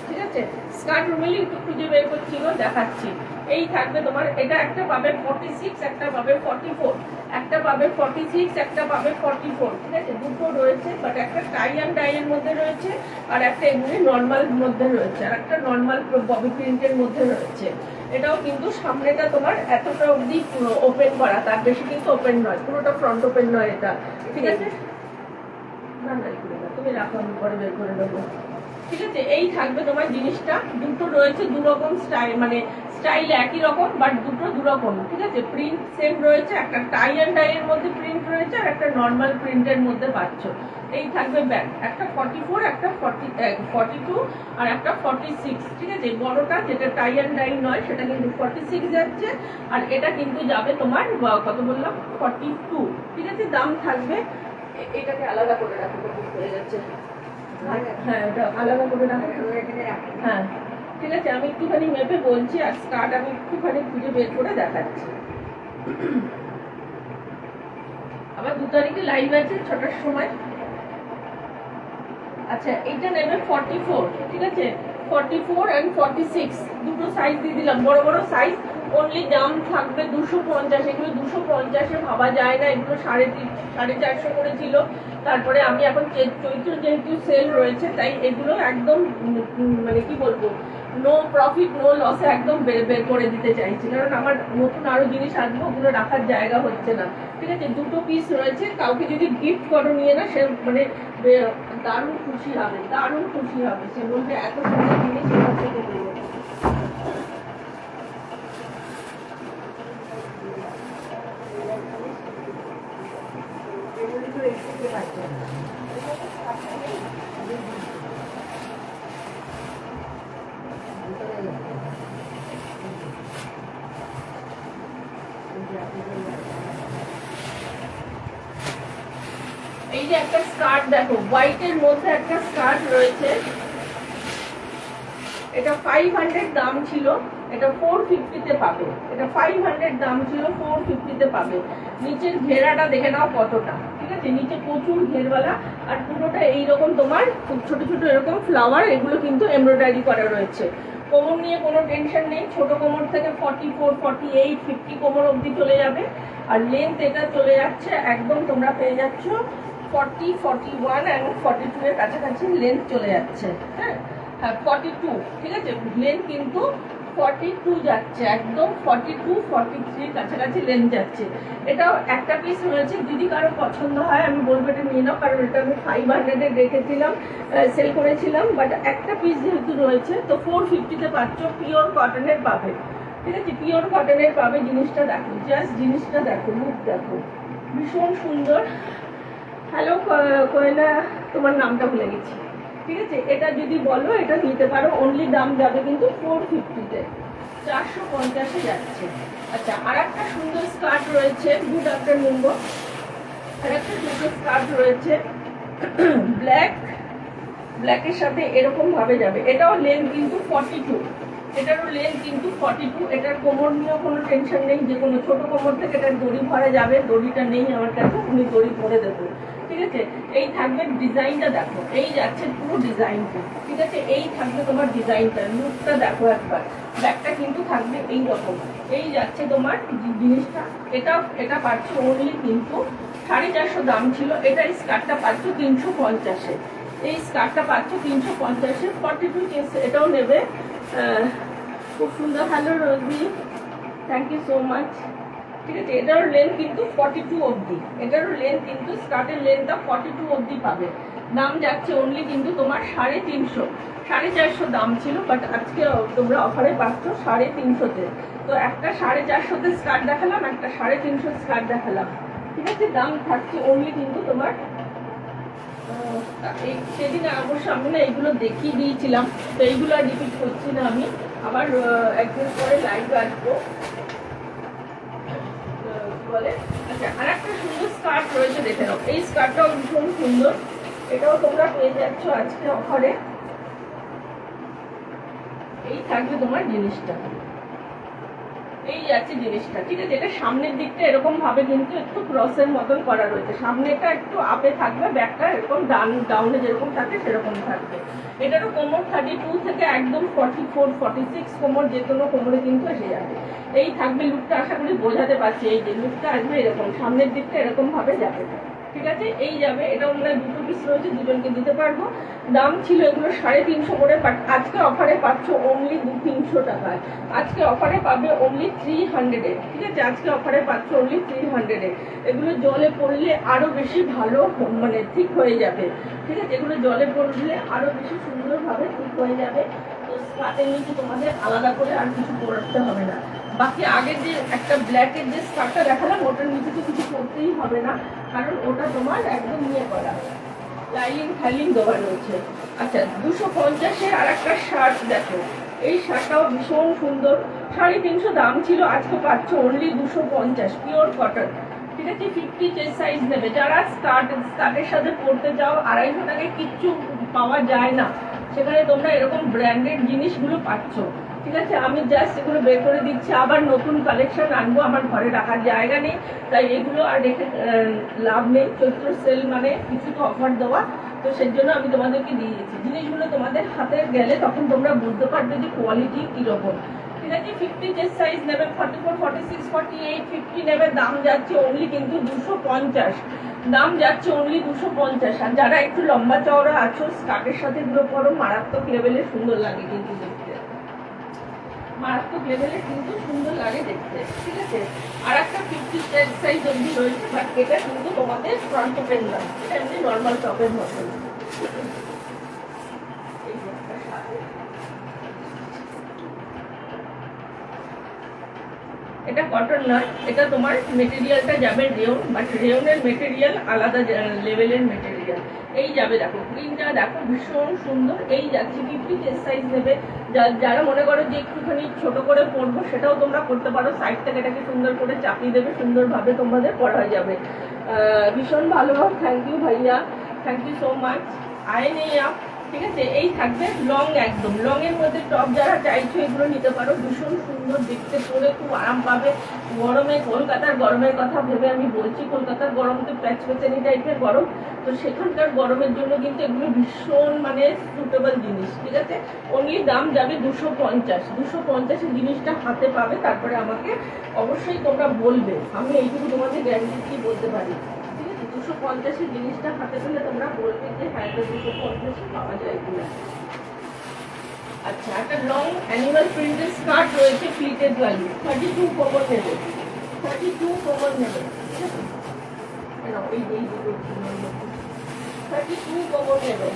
ঠিক আছে, স্কার্ট রুমেলি একটু খুঁজে বের করছিল, দেখাচ্ছি। এই থাকবে তোমার, এটা একটা পাবে 46, একটা পাবে 44, একটা পাবে 46, একটা পাবে 44। ঠিক আছে, দুটো রয়েছে, বাট একটা টাই অ্যান্ড ডাই এর মধ্যে রয়েছে, আর একটা এমনি নর্মাল মধ্যে রয়েছে, আর একটা নর্মাল ববি প্রিন্টের মধ্যে রয়েছে। এটাও কিন্তু সামনেটা তোমার এতটা অবধি ওপেন করা, তার বেশি কিন্তু ওপেন নয়, পুরোটা ফ্রন্ট ওপেন নয় এটা। ঠিক আছে, না না তুমি রাখো, আমি পরে বের করে দেবো। ঠিক আছে, এই থাকবে তোমার জিনিসটা। দুটো রয়েছে দু রকম স্টাইল, মানে স্টাইল একই রকম, বাট দুটো দু রকম। ঠিক আছে, প্রিন্ট সেম রয়েছে, একটা টাই অ্যান্ড ডাই এর মধ্যে প্রিন্ট রয়েছে, আর একটা নর্মাল প্রিন্টের মধ্যে পাচ্ছ। এই থাকবে ব্যাগ, একটা 44, একটা 42, আর একটা 46। ঠিক আছে, বড়টা যেটা টাই অ্যান্ড ডাই নয় সেটা কিন্তু 46 যাচ্ছে, আর এটা কিন্তু যাবে তোমার কত বললাম, 42। ঠিক আছে, দাম থাকবে, এটাকে আলাদা করে রাখো, হয়ে যাচ্ছে। হ্যাঁ ওটা আলাদা করে রাখো, হ্যাঁ ঠিক আছে। আমি একটুখানি মেপে বলছি, আর স্কার্ট আমি একটুখানি খুঁজে বের করে দেখাচ্ছি। আবার 2 তারিখে লাইভ আছে 6টার সময়। আচ্ছা এইটা নেবে 44। ঠিক আছে, 44 and 46 দুটো সাইজ দিয়ে দিলাম, বড় বড় সাইজ। অনলি দাম থাকবে 250। এগুলো 250-এ ভাবা যায় না, এগুলো 450 করে ছিল। তারপরে আমি এখন চৈত্র যেহেতু সেল রয়েছে, তাই এগুলো একদম মানে কি বলবো, নো প্রফিট নো লসে একদম বের করে দিতে চাইছি, কারণ আমার নতুন আরো জিনিস আসবে, ওগুলো রাখার জায়গা হচ্ছে না। ঠিক আছে, দুটো পিস রয়েছে, কাউকে যদি গিফট করো নিয়ে না, সে মানে দারুণ খুশি হবে, দারুণ খুশি হবে, সে বলবে এত সুন্দর জিনিস কোথা থেকে দেবো। এই যে একটা স্কার্ট দেখো, হোয়াইটের মধ্যে একটা স্কার্ট রয়েছে, এটা 500 দাম ছিল, এটা 450 তে পাবে। এটা 500 দাম ছিল, 450 তে পাবে। নিচের ঘেরাটা দেখে নাও কতটা, ঠিক আছে, নিচে প্রচুর ঘেরওয়ালা, আর পুরোটা এইরকম তোমার খুব ছোট ছোট এরকম ফ্লাওয়ার, এগুলো কিন্তু এমব্রয়ডারি করা রয়েছে। কোমর নিয়ে কোনো টেনশন নেই, ছোট কোমর থেকে 44, 48, 50 কোমর অবধি চলে যাবে। আর লেন্থ এটা চলে যাচ্ছে একদম, তোমরা পেয়ে যাচ্ছ 40, 41 এবং 42 এর কাছাকাছি লেন্থ চলে যাচ্ছে। হ্যাঁ, 42, ঠিক আছে, লেন্থ কিন্তু 42 যাচ্ছে, একদম 42, 43 কাছাকাছি লেন্থ যাচ্ছে। এটাও একটা পিস রয়েছে, যদি কারো পছন্দ হয় আমি বলবো এটা নিয়ে নাও, কারণ এটা আমি 500 এ রেখেছিলাম, সেল করেছিলাম, বাট একটা পিস যেহেতু রয়েছে তো 450 তে পাচ্ছ। পিওর কটনের পাবে, ঠিক আছে, পিওর কটনের পাবে। জিনিসটা দেখো, জাস্ট জিনিসটা দেখো, লুক দেখো, ভীষণ সুন্দর। হ্যালো কোয়েলা, তোমার নামটা ভুলে গেছি, ঠিক আছে। এটা যদি বলো এটা নিতে পারো, অনলি দাম যাবে কিন্তু 450 তে, 450 যাচ্ছে। আচ্ছা, আর একটা সুন্দর স্কার্ট রয়েছে, গুড আফটারনুন গো, আর একটা সুন্দর স্কার্ট রয়েছে ব্ল্যাকের সাথে এরকম ভাবে যাবে। এটাও লেন্থ কিন্তু 42, এটারও লেন্থ কিন্তু 42। এটার কোমর নিয়েও কোনো টেনশন নেই, যে কোনো ছোট কোমর থেকে এটার দড়ি ভরা যাবে। দড়িটা নেই আমার কাছে, উনি দড়ি ভরে দেবো, ঠিক আছে। এই থাকবে ডিজাইনটা দেখো, এই যাচ্ছে পুরো ডিজাইনটা, ঠিক আছে, এই থাকবে তোমার ডিজাইনটা, লুকটা দেখো একবার। ব্যাগটা কিন্তু থাকবে এই রকম, এই যাচ্ছে তোমার জিনিসটা। এটা পাচ্ছ অনলি কিন্তু 450 দাম ছিল, এটা স্কার্টটা পাচ্ছ 350-এ। এই স্কার্টটা পাচ্ছ 350-এ, 42 কেস। এটাও নেবে, খুব সুন্দর। Hello Rosie, thank you so much, ঠিক আছে। এটারও লেন্থ কিন্তু 42 অবধি, এটারও লেন্থ কিন্তু স্কার্টের লেন্থটা 42 অবধি পাবে। দাম যাচ্ছে অনলি কিন্তু তোমার 350, 450 দাম ছিল, বাট আজকে তোমরা অফারে পাচ্ছ 350-তে। তো একটা 450-তে স্কার্ট দেখালাম, একটা 350 স্কার্ট দেখালাম, ঠিক আছে। দাম থাকছে অনলি কিন্তু তোমার, সেদিন অবশ্য আমি না এইগুলো দেখিয়ে দিয়েছিলাম, তো এইগুলো আর রিপিট করছি না, আমি আবার একদিন পরে লাইভ আসবো বলে। আচ্ছা, আর একটা সুন্দর স্কার্ট রয়েছে, দেখে নাও। এই স্কার্টটাও ভীষণ সুন্দর, এটাও তোমরা পেয়ে যাচ্ছ আজকে অফারে। এই থাকবে তোমার জিনিসটা, এই যাচ্ছে জিনিসটা, ঠিক আছে। এটা সামনের দিকটা এরকম ভাবে কিন্তু একটু ক্রসের মতন করা রয়েছে, সামনেটা একটু আপে থাকবে, ব্যাকটা এরকম ডাউনে যেরকম থাকে সেরকম থাকবে। এটারও কোমর 32 থেকে একদম 44, 46 কোমর, যে কোনো কোমরে কিন্তু এসে যাবে। এই থাকবে লুকটা, আশা করি বোঝাতে পারছি। এই যে লুকটা আসবে এরকম, সামনের দিকটা এরকম ভাবে যাবে, ঠিক আছে। এই যাবে, এটা মনে হয় 2 পিস রয়েছে, দুজনকে দিতে পারবো। দাম ছিল এগুলো 350 করে, বাট আজকে অফারে পাচ্ছ অনলি 200-300 টাকায়। আজকে অফারে পাবে অনলি 300-এ, ঠিক আছে। আজকে অফারে পাচ্ছ অনলি 300-এ। এগুলো জলে পড়লে আরো বেশি ভালো, মানে ঠিক হয়ে যাবে, ঠিক আছে। এগুলো জলে পড়লে আরো বেশি সুন্দরভাবে ঠিক হয়ে যাবে। তো স্কার্টের নিচে তোমাদের আলাদা করে আর কিছু পরতে হবে না। বাকি আগের যে একটা ব্ল্যাকের যে স্কার্টটা দেখালাম, ওটার নিচে তো কিছু করতেই হবে না, কারণ ওটা তোমার একদম নিয়ে করা, লাইলিং দেওয়া রয়েছে। আচ্ছা, 250-এর আর একটা শার্ট দেখো, এই শার্টটাও ভীষণ সুন্দর, 350 দাম ছিল, আজকে পাচ্ছ অনলি 250, পিওর কটন, ঠিক আছে। 50 চেস্ট সাইজ নেবে যারা, স্কার্টের সাথে পরতে যাও, 250 টাকায় কিচ্ছু পাওয়া যায় না, সেখানে তোমরা এরকম ব্র্যান্ডেড জিনিসগুলো পাচ্ছ, ঠিক আছে। আমি জাস্ট এগুলো বের করে দিচ্ছি, আবার নতুন কালেকশন আনবো, আমার ঘরে রাখার জায়গা নেই, তাই এগুলো আর রেখে লাভ নেই। চৈত্র সেল মানে কিছু তো অফার দেওয়া, তো সেই জন্য আমি তোমাদেরকে দিয়ে দিচ্ছি। জিনিসগুলো তোমাদের হাতে গেলে তখন তোমরা বুঝতে পারবে যে কোয়ালিটি কিরকম, ঠিক আছে। 50 চেস্ট সাইজ নেবে, 44, 46, 48, 50 নেবে, দাম যাচ্ছে অনলি কিন্তু 250, দাম যাচ্ছে অনলি 250। আর যারা একটু লম্বা চওড়া আছো, স্কার্টের সাথে এগুলো পরো, মারাত্মক লেভেলের সুন্দর লাগে কিন্তু দেখতে, মারাত্মক লেভেলের কিন্তু সুন্দর লাগে দেখতে, ঠিক আছে। আর একটা 50 সাইজ অবধি রয়েছে, বাট এটা কিন্তু তোমাদের ফ্রন্ট ওপেন না, এটা এমনি নর্মাল টপের মতন। এটা কটন নয়, এটা তোমার মেটেরিয়ালটা যাবে রেয়ন, বাট রেয়নের মেটেরিয়াল আলাদা লেভেলের মেটেরিয়াল। এই যাবে দেখো প্রিন্টটা দেখো ভীষণ সুন্দর। এই যাচ্ছে 50 চেস্ট সাইজ নেবে। যারা মনে করো যে একটুখানি ছোট করে পরবো সেটাও তোমরা করতে পারো, সাইড থেকে এটাকে সুন্দর করে চাপিয়ে দেবে, সুন্দরভাবে তোমাদের পরা যাবে। ভীষণ ভালো। থ্যাংক ইউ ভাইয়া, থ্যাংক ইউ সো মাচ। আয় নেই আপ, ঠিক আছে। এই থাকবে লং, একদম লং এর মধ্যে টপ যারা চাইছো এগুলো নিতে পারো, ভীষণ সুন্দর দেখতে, পরে খুব আরাম পাবে। গরমে, কলকাতার গরমের কথা ভেবে আমি বলছি, কলকাতার গরম তো প্যাচপ্যাচানি টাইপের গরম, তো সেখানকার গরমের জন্য কিন্তু এগুলো ভীষণ মানে সুটেবল জিনিস, ঠিক আছে। অনলি দাম যাবে 250। 250-এর জিনিসটা হাতে পাবে, তারপরে আমাকে অবশ্যই তোমরা বলবে, আমি এইটুকু তোমাদের গ্যারান্টি বলতে পারি, ঠিক আছে। 250-এর জিনিসটা হাতে পেলে তোমরা বলবে যে হ্যাঁ 250 পাওয়া যায় কিনা। আচ্ছা, একটা লং অ্যানিমাল প্রিন্টেড স্কার্ট রয়েছে প্লিটেড ভ্যালু 32 কমন নেবে, 32 কমন নেবে, ঠিক আছে। এই 32 কমন নেবে।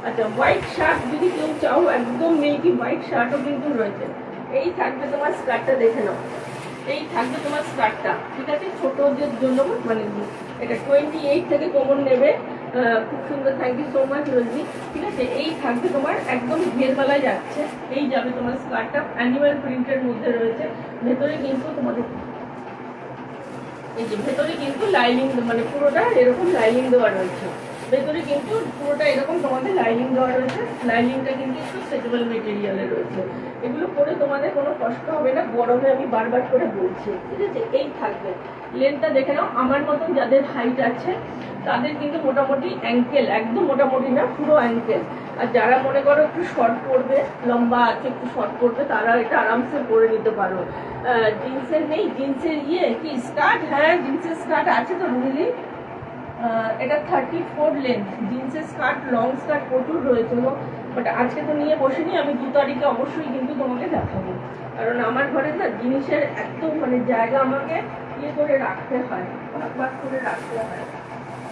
আচ্ছা, হোয়াইট শার্ট যদি কেউ চাও, একদম মিল্কি হোয়াইট শার্টও কিন্তু রয়েছে। এই থাকবে তোমার স্কার্টটা, দেখে নাও। এই থাকবে তোমার স্কার্টটা, ঠিক আছে, ছোটদের জন্য, মানে এটা 28 থেকে কমন নেবে। খুব সুন্দর, থ্যাংক ইউ সো মাচ রোজি, ঠিক আছে। এই থাকবে তোমার একদম ঘেরবেলায় যাচ্ছে। এই যাবে তোমার স্কার্টটা, অ্যানিমাল প্রিন্টের মধ্যে রয়েছে। ভেতরে কিন্তু তোমাদের এই যে ভেতরে কিন্তু লাইনিং, মানে পুরোটা এরকম লাইনিং দেওয়া রয়েছে। ভেতরে কিন্তু পুরোটা এরকম তোমাদের লাইনিং দেওয়া রয়েছে। লাইনিংটা কিন্তু একটু স্ট্রেচেবল মেটেরিয়ালের রয়েছে। এগুলো পরে তোমাদের কোনো কষ্ট হবে না, গরমে আমি বারবার করে বলছি, ঠিক আছে। এই থাকবে, লেন্থটা দেখে নাও। আমার মতন যাদের হাইট আছে তাদের কিন্তু মোটামুটি অ্যাঙ্কেল, একদম মোটামুটি না, পুরো অ্যাঙ্কেল। আর যারা মনে করো একটু শর্ট পরবে, লম্বা আছে একটু শর্ট পরবে, তারা এটা আরামসে পরে নিতে পারো। জিন্সের নেই, জিন্সের কি স্কার্ট, হ্যাঁ জিন্সের স্কার্ট আছে তো রুলি। এটা 34 লেন্থ জিন্সের স্কার্ট, লং স্কার্ট প্রচুর রয়েছে। বাট আজকে তো নিয়ে বসিনি, আমি 2 তারিখে অবশ্যই কিন্তু তোমাকে দেখাবো। কারণ আমার ঘরে না জিনিসের এত মানে জায়গা আমাকে করে রাখতে হয়, ভাগ করে রাখতে হয়।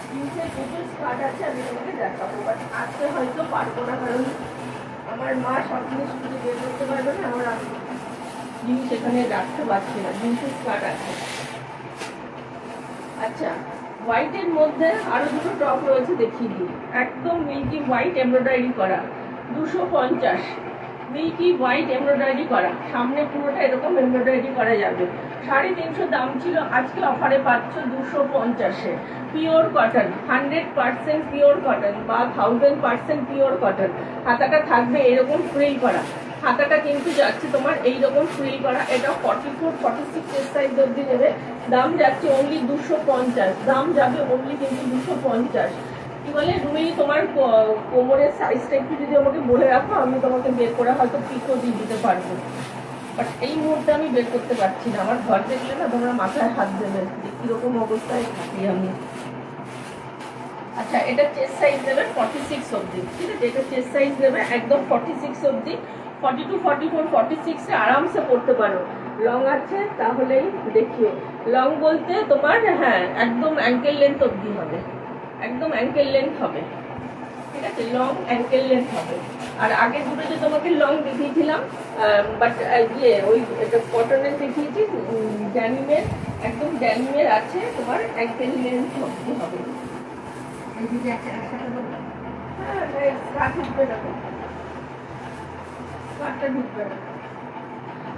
জিন্সের প্রচুর স্কার্ট আছে, আমি তোমাকে দেখাবো, বাট আজকে হয়তো পারবো না, কারণ আমার মা সব জিনিস খুঁজে বের করতে পারবে না, আমার জিনিস এখানে রাখতে পারছি না। জিন্সের স্কার্ট আছে। আচ্ছা, হোয়াইটের মধ্যে আরো দুটো টপ রয়েছে, দেখিয়ে দিই। একদম মিল্কি হোয়াইট এমব্রয়ডারি করা, 250। মিল্কি হোয়াইট এমব্রয়ডারি করা, সামনে পুরোটা এরকম এমব্রয়ডারি করা যাবে। 350 দাম ছিল, আজকে অফারে পাচ্ছ 250-এ। পিওর কটন, 100% পিওর কটন বা 1000% পিওর কটন। হাতাটা থাকবে এরকম ফ্রিল করা, হাতাটা কিন্তু যাচ্ছে তোমার এইরকম ফ্রিল করা। এটা 44-46 সাইজ অব্দি নেবে। দাম যাচ্ছে অনলি 250, দাম যাবে অনলি কিন্তু 250। কি বলে রুই, তোমার কোমরের সাইজটা একটু যদি আমাকে বলে রাখো, আমি তোমাকে বের করে হয়তো পিকও দিয়ে দিতে পারবো, বাট এই মুহূর্তে আমি বের করতে পারছি না। আমার ঘর দেখলে না তোমরা মাথায় হাত দেবে যে কিরকম অবস্থায় থাকি আমি। আচ্ছা, এটা চেস্ট সাইজ নেবে 46 অব্দি, ঠিক আছে। এটা চেস্ট সাইজ নেবে একদম 46 অব্দি। 42, 44, 46-এ আরামসে পড়তে পারো। লং আছে তাহলেই দেখিও। লং বলতে তোমার হ্যাঁ একদম অ্যাঙ্কেল লেন্থ অব্দি হবে, একদম অ্যাঙ্কেল লেন্থ হবে, ঠিক আছে। লং অ্যাঙ্কেল লেন্থ হবে। আর আগে দুটো যে তোমাকে লং দেখিয়েছিলাম, বাট ওই এটা কটনের দেখিয়েছি, ড্যানিমের, একদম ড্যানিমের আছে তোমার অ্যাঙ্কেল লেন্থ অব্দি হবে।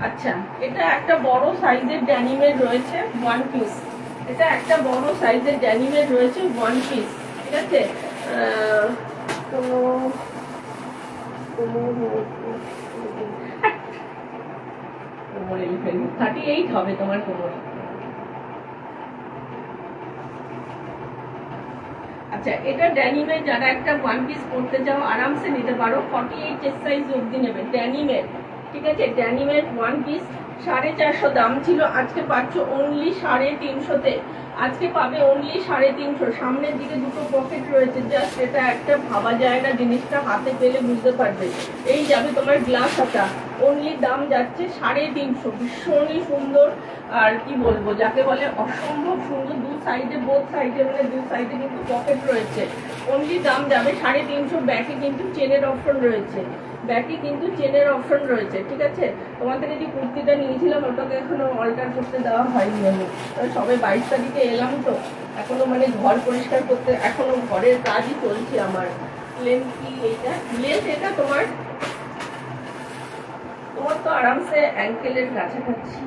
আচ্ছা, এটা একটা বড় সাইজের ড্যানিমের রয়েছে 1 পিস। এটা একটা বড় সাইজের ড্যানিমের রয়েছে 1 পিস, ঠিক আছে। কোমরে 38 হবে তোমার কোমরে। আচ্ছা, এটা ড্যানিমের, যারা একটা 1 পিস পড়তে চাও আরামসে নিতে পারো। 48 চেস্ট সাইজ অবধি নেবে ড্যানিমের, ঠিক আছে। ড্যানিমের 1 পিস 450 দাম ছিল, আজকে পাচ্ছ অনলি 350-তে। আজকে পাবে অনলি 350। সামনের দিকে দুটো পকেট রয়েছে, জাস্ট এটা একটা ভাবা যায় না, জিনিসটা হাতে পেলে বুঝতে পারবে। এই যাবে তোমার গ্লাস হাতা, অনলি দাম যাচ্ছে 350। ভীষণই সুন্দর, আর কি বলবো, যাকে বলে অসম্ভব সুন্দর। 2 সাইডে বোথ সাইডে মানে দু সাইডে কিন্তু পকেট রয়েছে। অনলি দাম যাবে 350। ব্যাকে কিন্তু চেনের অপশন রয়েছে, ব্যাকে কিন্তু চেনের অপশন রয়েছে, ঠিক আছে। তোমাদের যে কুর্তিটা নিয়েছিলাম ওটাকে এখনো অল্টার করতে দেওয়া হয়নি আমি, সবে 22 তারিখে এলাম তো এখনো মানে ঘর পরিষ্কার করতে, এখনো ঘরের কাজই চলছে আমার। লেন্থ কি এইটা? লেন্থ এটা তোমার তো আরামসে অ্যাঙ্কেলের কাছাকাছি।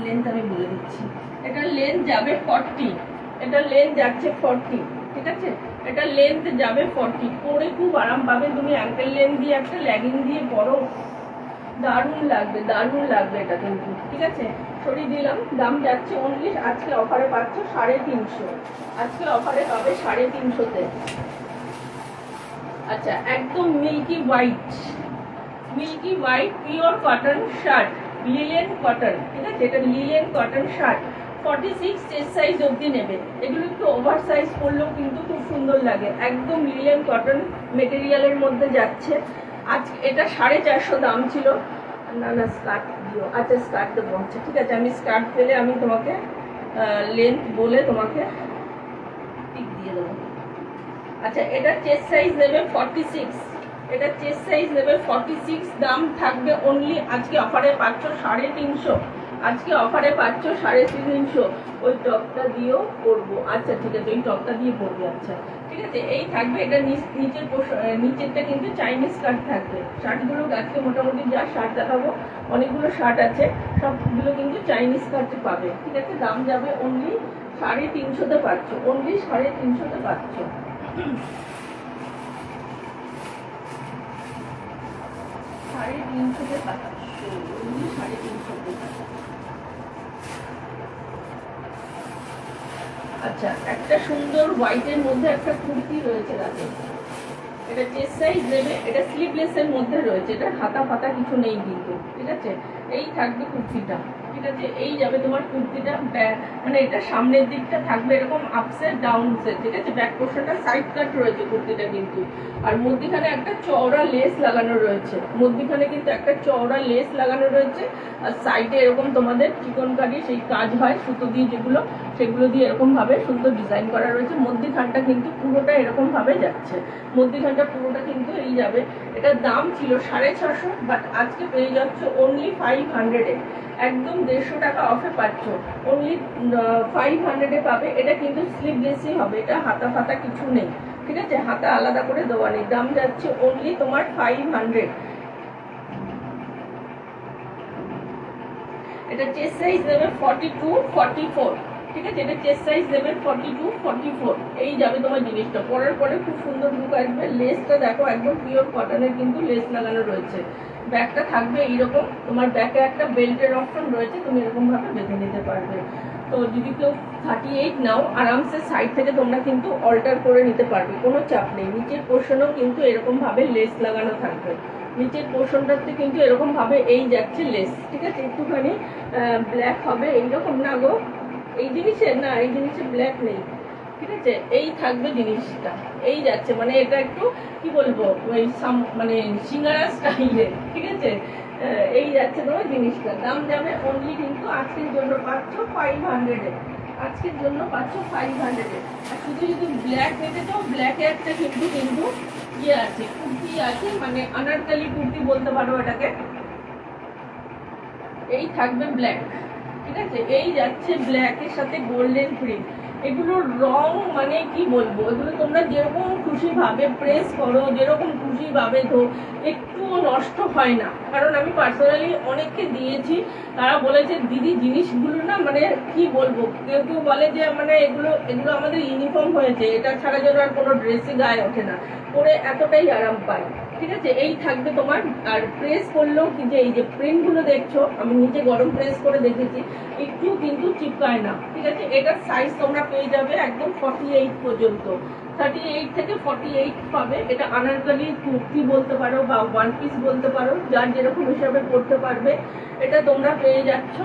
লেন্থ আমি বলে দিচ্ছি, এটা লেন্থ যাবে 40, এটা লেন্থ যাচ্ছে 40, ঠিক আছে। এটা লেন্থ যাবে 40, পরে খুব আরাম পাবে তুমি। অ্যাঙ্কেল লেন্থ দিয়ে একটা লেগিং দিয়ে পরো, দারুণ লাগবে, দারুণ লাগবে এটা কিন্তু, ঠিক আছে। সরিয়ে দিলাম। দাম যাচ্ছে অনলি, আজকে অফারে পাচ্ছ 350, আজকে অফারে পাবে 350-তে। আচ্ছা, একদম milky white, milky white pure cotton shirt, linen cotton, ঠিক আছে। এটা linen cotton shirt, 46 chest size অবধি নেবে। এগুলো একটু ওভার সাইজ করলেও কিন্তু খুব সুন্দর লাগে। একদম লিলেন কটন মেটেরিয়ালের মধ্যে যাচ্ছে। আজকে এটা 450 দাম ছিল। না না, স্কার্ট দিও। আচ্ছা, স্কার্ট দেবো। আচ্ছা ঠিক আছে, আমি স্কার্ট পেলে আমি তোমাকে লেন্থ বলে তোমাকে টিক দিয়ে দেবো। আচ্ছা, এটা চেস্ট সাইজ নেবে 46, এটা চেস্ট সাইজ নেবে 46, দাম থাকবে অনলি আজকে অফারে পাচ্ছ 350, আজকে অফারে পাচ্ছ 350। ওই টপটা দিয়েও পরবো। আচ্ছা ঠিক আছে, ওই টপটা দিয়ে পরবো। আচ্ছা ঠিক আছে, এই থাকবে। এটা নিচেরটা কিন্তু চাইনিজ কাট থাকবে। শার্টগুলো আজকে মোটামুটি যা শার্ট দেখাবো, অনেকগুলো শার্ট আছে, সবগুলো কিন্তু চাইনিজ কাটে পাবে, ঠিক আছে। দাম যাবে অনলি 350-তে পাচ্ছ, অনলি 350-তে পাচ্ছ। আচ্ছা, একটা সুন্দর হোয়াইটের মধ্যে একটা কুর্তি রয়েছে রাতে, এটা চেস্ট সাইজ নেবে। এটা স্লিভলেস এর মধ্যে রয়েছে, এটা হাতা ফাতা কিছু নেই কিন্তু, ঠিক আছে। এই থাকবে কুর্তিটা, ঠিক আছে। এই যাবে তোমার কুর্তিটা, মানে এটা সামনের দিকটা থাকবে এরকম আপসের ডাউনসের, ঠিক আছে। ব্যাক পোর্শনটা সাইড কাট রয়েছে কুর্তিটা কিন্তু, আর মধ্যিখানে একটা চওড়া লেস লাগানো রয়েছে, মধ্যিখানে কিন্তু একটা চওড়া লেস লাগানো রয়েছে। আর সাইডে এরকম তোমাদের চিকনকারি সেই কাজ হয় সুতো দিয়ে, যেগুলো সেগুলো দিয়ে এরকম ভাবে সুন্দর ডিজাইন করা রয়েছে। মধ্যিখানটা কিন্তু পুরোটা এরকম ভাবে যাচ্ছে, মধ্যিখানটা পুরোটা কিন্তু এই যাবে। এটার দাম ছিল 650, বাট আজকে পেয়ে যাচ্ছ অনলি 500-এ, একদম 150 টাকা অফে পাচ্ছ, অনলি 500-এ পাবে। এটা কিন্তু স্লিভলেসই হবে, এটা হাতা ফাতা কিছু নেই, ঠিক আছে। হাতা আলাদা করে দেওয়া নেই। দাম যাচ্ছে অনলি তোমার 500। এটা চেস্ট সাইজ নেবে 42-44, ঠিক আছে। এটা চেস্ট সাইজ নেবে 42-44। এই যাবে তোমার জিনিসটা। পরার পরে খুব সুন্দর লুক আসবে। লেসটা দেখো, একদম পিওর কটনের কিন্তু লেস লাগানো রয়েছে। ব্যাগটা থাকবে এইরকম, তোমার ব্যাগে একটা বেল্টের অপশন রয়েছে, তুমি এরকম ভাবে বেঁধে নিতে পারবে। তো যদি কেউ 38 নাও, আরামসে সাইড থেকে তোমরা কিন্তু অল্টার করে নিতে পারবে, কোনো চাপ নেই। নিচের পোর্শনেও কিন্তু এরকম ভাবে লেস লাগানো থাকবে, নিচের পোর্শনটাতে কিন্তু এরকম ভাবে এই যাচ্ছে লেস, ঠিক আছে। একটুখানি ব্ল্যাক হবে, এইরকম না গো, এই জিনিসের না, এই জিনিসের ব্ল্যাক নেই, ঠিক আছে। এই থাকবে জিনিসটা, এই যাচ্ছে, মানে এটা একটু কি বলবো, ওই মানে সিঙ্গারা স্টাইলের, ঠিক আছে। এই যাচ্ছে তোমার জিনিসটা। দাম যাবে অনলি কিন্তু আজকের জন্য পাচ্ছ 500-এ, আজকের জন্য পাচ্ছ 500-এ। আর শুধু যদি ব্ল্যাক নিতে চাও, ব্ল্যাকে একটা কিন্তু ইয়ে আছে, কুর্তি আছে, মানে আনারকালি কুর্তি বলতে পারো এটাকে। এই থাকবে ব্ল্যাক, ঠিক আছে। এই যাচ্ছে ব্ল্যাকের সাথে গোল্ডেন প্রিন্ট। এগুলোর রং মানে কি বলবো, এগুলো তোমরা যেরকম খুশি ভাবে প্রেস করো, যেরকম খুশি ভাবে ধো, একটুও নষ্ট হয় না। কারণ আমি পার্সোনালি অনেককে দিয়েছি, তারা বলেছে দিদি জিনিসগুলো না মানে কি বলবো, কেউ কেউ বলে যে মানে এগুলো আমাদের ইউনিফর্ম হয়েছে, এটা ছাড়া যেন আর কোনো ড্রেসই গায়ে ওঠে না, পরে এতটাই আরাম পায়, ঠিক আছে। এই থাকবে তোমার। আর প্রেস করলেও কি যে এই যে প্রিন্টগুলো দেখছো, আমি নিচে গরম প্রেস করে দেখেছি, একটু কিন্তু চিপকায় না, ঠিক আছে। এটার সাইজ তোমরা পেয়ে যাবে একদম 48 পর্যন্ত, 38 থেকে 48 পাবে। এটা আনারকালি কুর্তি বলতে পারো বা ওয়ান পিস বলতে পারো, যার যেরকম হিসাবে পড়তে পারবে। এটা তোমরা পেয়ে যাচ্ছ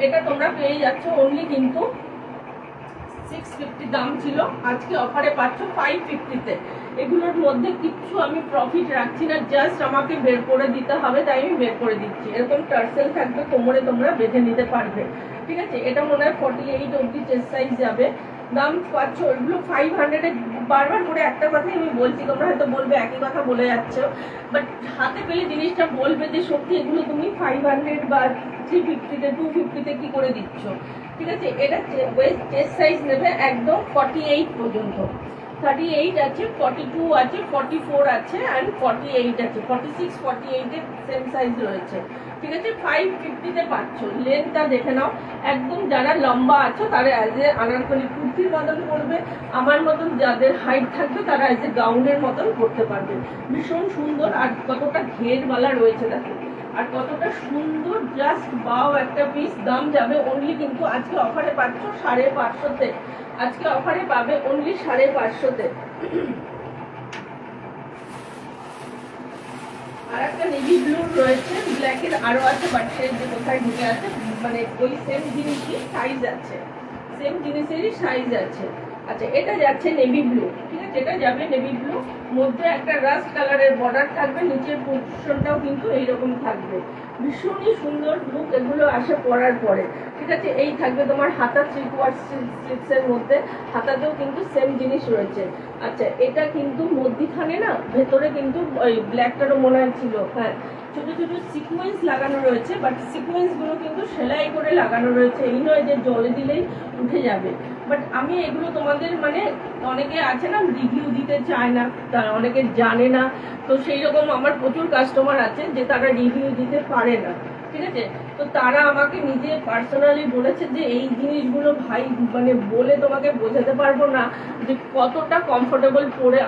এটা তোমরা পেয়ে যাচ্ছ অনলি কিন্তু 650 দাম ছিল, আজকে অফারে পাচ্ছ 550-তে। এগুলোর মধ্যে কিচ্ছু আমি প্রফিট রাখছি না, জাস্ট আমাকে বের করে দিতে হবে, তাই আমি বের করে দিচ্ছি। এরকম টার্সেল থাকবে কোমরে, তোমরা বেঁধে নিতে পারবে, ঠিক আছে, এটা মনে হয় 48 অবধি চেস্ট সাইজ যাবে। দাম পাচ্ছ ওইগুলো 500-এ। বারবার করে একটা কথাই আমি বলছি, তোমরা হয়তো বলবে একই কথা বলে যাচ্ছ, বাট হাতে পেলে জিনিসটা বলবে যে সত্যি এগুলো তুমি 500 বা 350-তে 250-তে কি করে দিচ্ছ। ঠিক আছে, এটা ওয়েস্ট চেস্ট সাইজ নেবে একদম 48 পর্যন্ত। 38 আছে, 42 আছে, 44 আছে, আর 48 আছে। 46 48-এর সেম সাইজ রয়েছে। ঠিক আছে, 550-তে পাচ্ছ। লেন্থটা দেখে নাও, একদম যারা লম্বা আছো তারা অ্যাজ এ আনারকলি কুর্তির মতন করবে, আমার মতন যাদের হাইট থাকবে তারা অ্যাজ এ গাউনের মতন করতে পারবে। ভীষণ সুন্দর, আর কতটা ঘেরওয়ালা রয়েছে দেখো, আর কতটা সুন্দর, জাস্ট বাও একটা পিস। দাম যাবে অনলি, কিন্তু আজকে অফারে পাচ্ছ 550-তে। আজকে অফারে পাবে অনলি 550-তে। আর একটা নেভি ব্লু রয়েছে, ব্ল্যাকের আরো আছে, বাট সেই যে কোথায় ঢুকে আছে, মানে ওই সেম জিনিসই সাইজ আছে, সেম জিনিসেরই সাইজ আছে। আচ্ছা, এটা যাচ্ছে নেভি ব্লু। ঠিক আছে, এটা যাবে নেভি ব্লু, মধ্যে একটা রাস্ট কালারের বর্ডার থাকবে, নিচের পোর্শনটাও কিন্তু এইরকম থাকবে। ভীষণই সুন্দর লুক এগুলো আসে পরার পরে। ঠিক আছে, এই থাকবে তোমার হাতা 3/4 স্লিভসের মধ্যে, হাতাতেও কিন্তু সেম জিনিস রয়েছে। আচ্ছা, এটা কিন্তু মধ্যিখানে না, ভেতরে কিন্তু ওই ব্ল্যাকটারও মনে হয় ছিল, হ্যাঁ, ছোট ছোট সিকোয়েন্স লাগানো রয়েছে, বাট সিকোয়েন্স গুলো কিন্তু সেলাই করে লাগানো রয়েছে, এই নয় যে জলে দিলেই উঠে যাবে। বাট আমি এগুলো তোমাদের মানে অনেকে আছে না রিভিউ দিতে চায় না, তারা অনেকে জানে না, তো সেই রকম আমার প্রচুর কাস্টমার আছে যে তারা রিভিউ দিতে পারে না। ঠিক আছে, তো তারা আমাকে নিজে পার্সোনালি বলেছে যে এই জিনিসগুলো ভাই মানে বলে তোমাকে বোঝাতে পারবো না যে কতটা কমফোর্টেবল পরে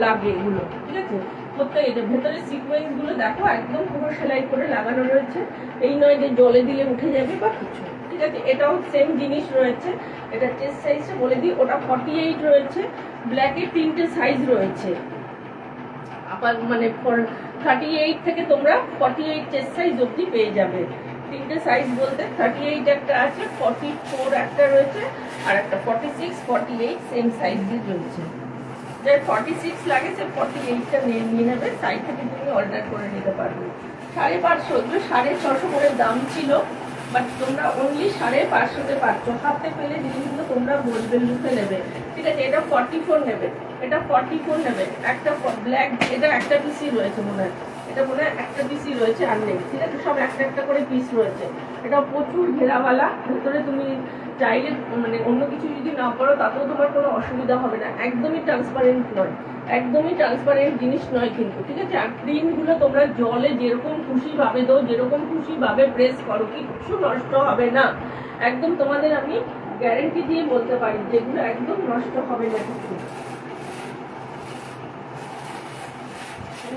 লাগে এগুলো। ঠিক আছে, প্রত্যেক এটা ভেতরে সিকোয়েন্স গুলো দেখো একদম পুরো সেলাই করে লাগানো রয়েছে, এই নয় যে জলে দিলে উঠে যাবে বা কিছু। ঠিক আছে, এটাও সেম জিনিস রয়েছে। এটা চেস্ট সাইজটা বলে দিই, ওটা 48 রয়েছে। ব্ল্যাকের 3টে সাইজ রয়েছে, আপার মানে 38 থেকে তোমরা 48 চেস্ট সাইজ অবধি পেয়ে যাবে। 3টে সাইজ বলতে 38 একটা আছে, 44 একটা রয়েছে, আর একটা 46 48 সেম সাইজ দিয়ে রয়েছে। যার 46 লাগে সে 48টা নিয়ে নেবে, সাইড থেকে তুমি অর্ডার করে নিতে পারবে। 550, 650 করে দাম ছিল, বাট তোমরা অনলি 550-তে পাচ্ছ। হাতে পেলে জিনিসগুলো তোমরা বলবে লুকে নেবে। ঠিক আছে, এটা 44 নেবে, এটা 44 নেবে। একটা ব্ল্যাক, এটা একটা পিসি রয়েছে মনে হয়, এটা মনে হয় একটা পিসি রয়েছে, আর নেই। ঠিক আছে, সব একটা একটা করে পিস রয়েছে। এটা প্রচুর ঘেরাওয়ালা, ভেতরে তুমি চাইলে মানে অন্য কিছু যদি না করো তাতেও তোমার কোনো অসুবিধা হবে না। একদমই ট্রান্সপারেন্ট নয়, একদমই ট্রান্সপারেন্ট জিনিস নয় কিন্তু। ঠিক আছে, আর প্রিন্টগুলো তোমরা জলে যেরকম খুশি ভাবে দাও, যেরকম খুশি ভাবে প্রেস করো, কিচ্ছু নষ্ট হবে না। একদম তোমাদের আমি গ্যারেন্টি দিয়ে বলতে পারি যেগুলো একদম নষ্ট হবে না কিছু।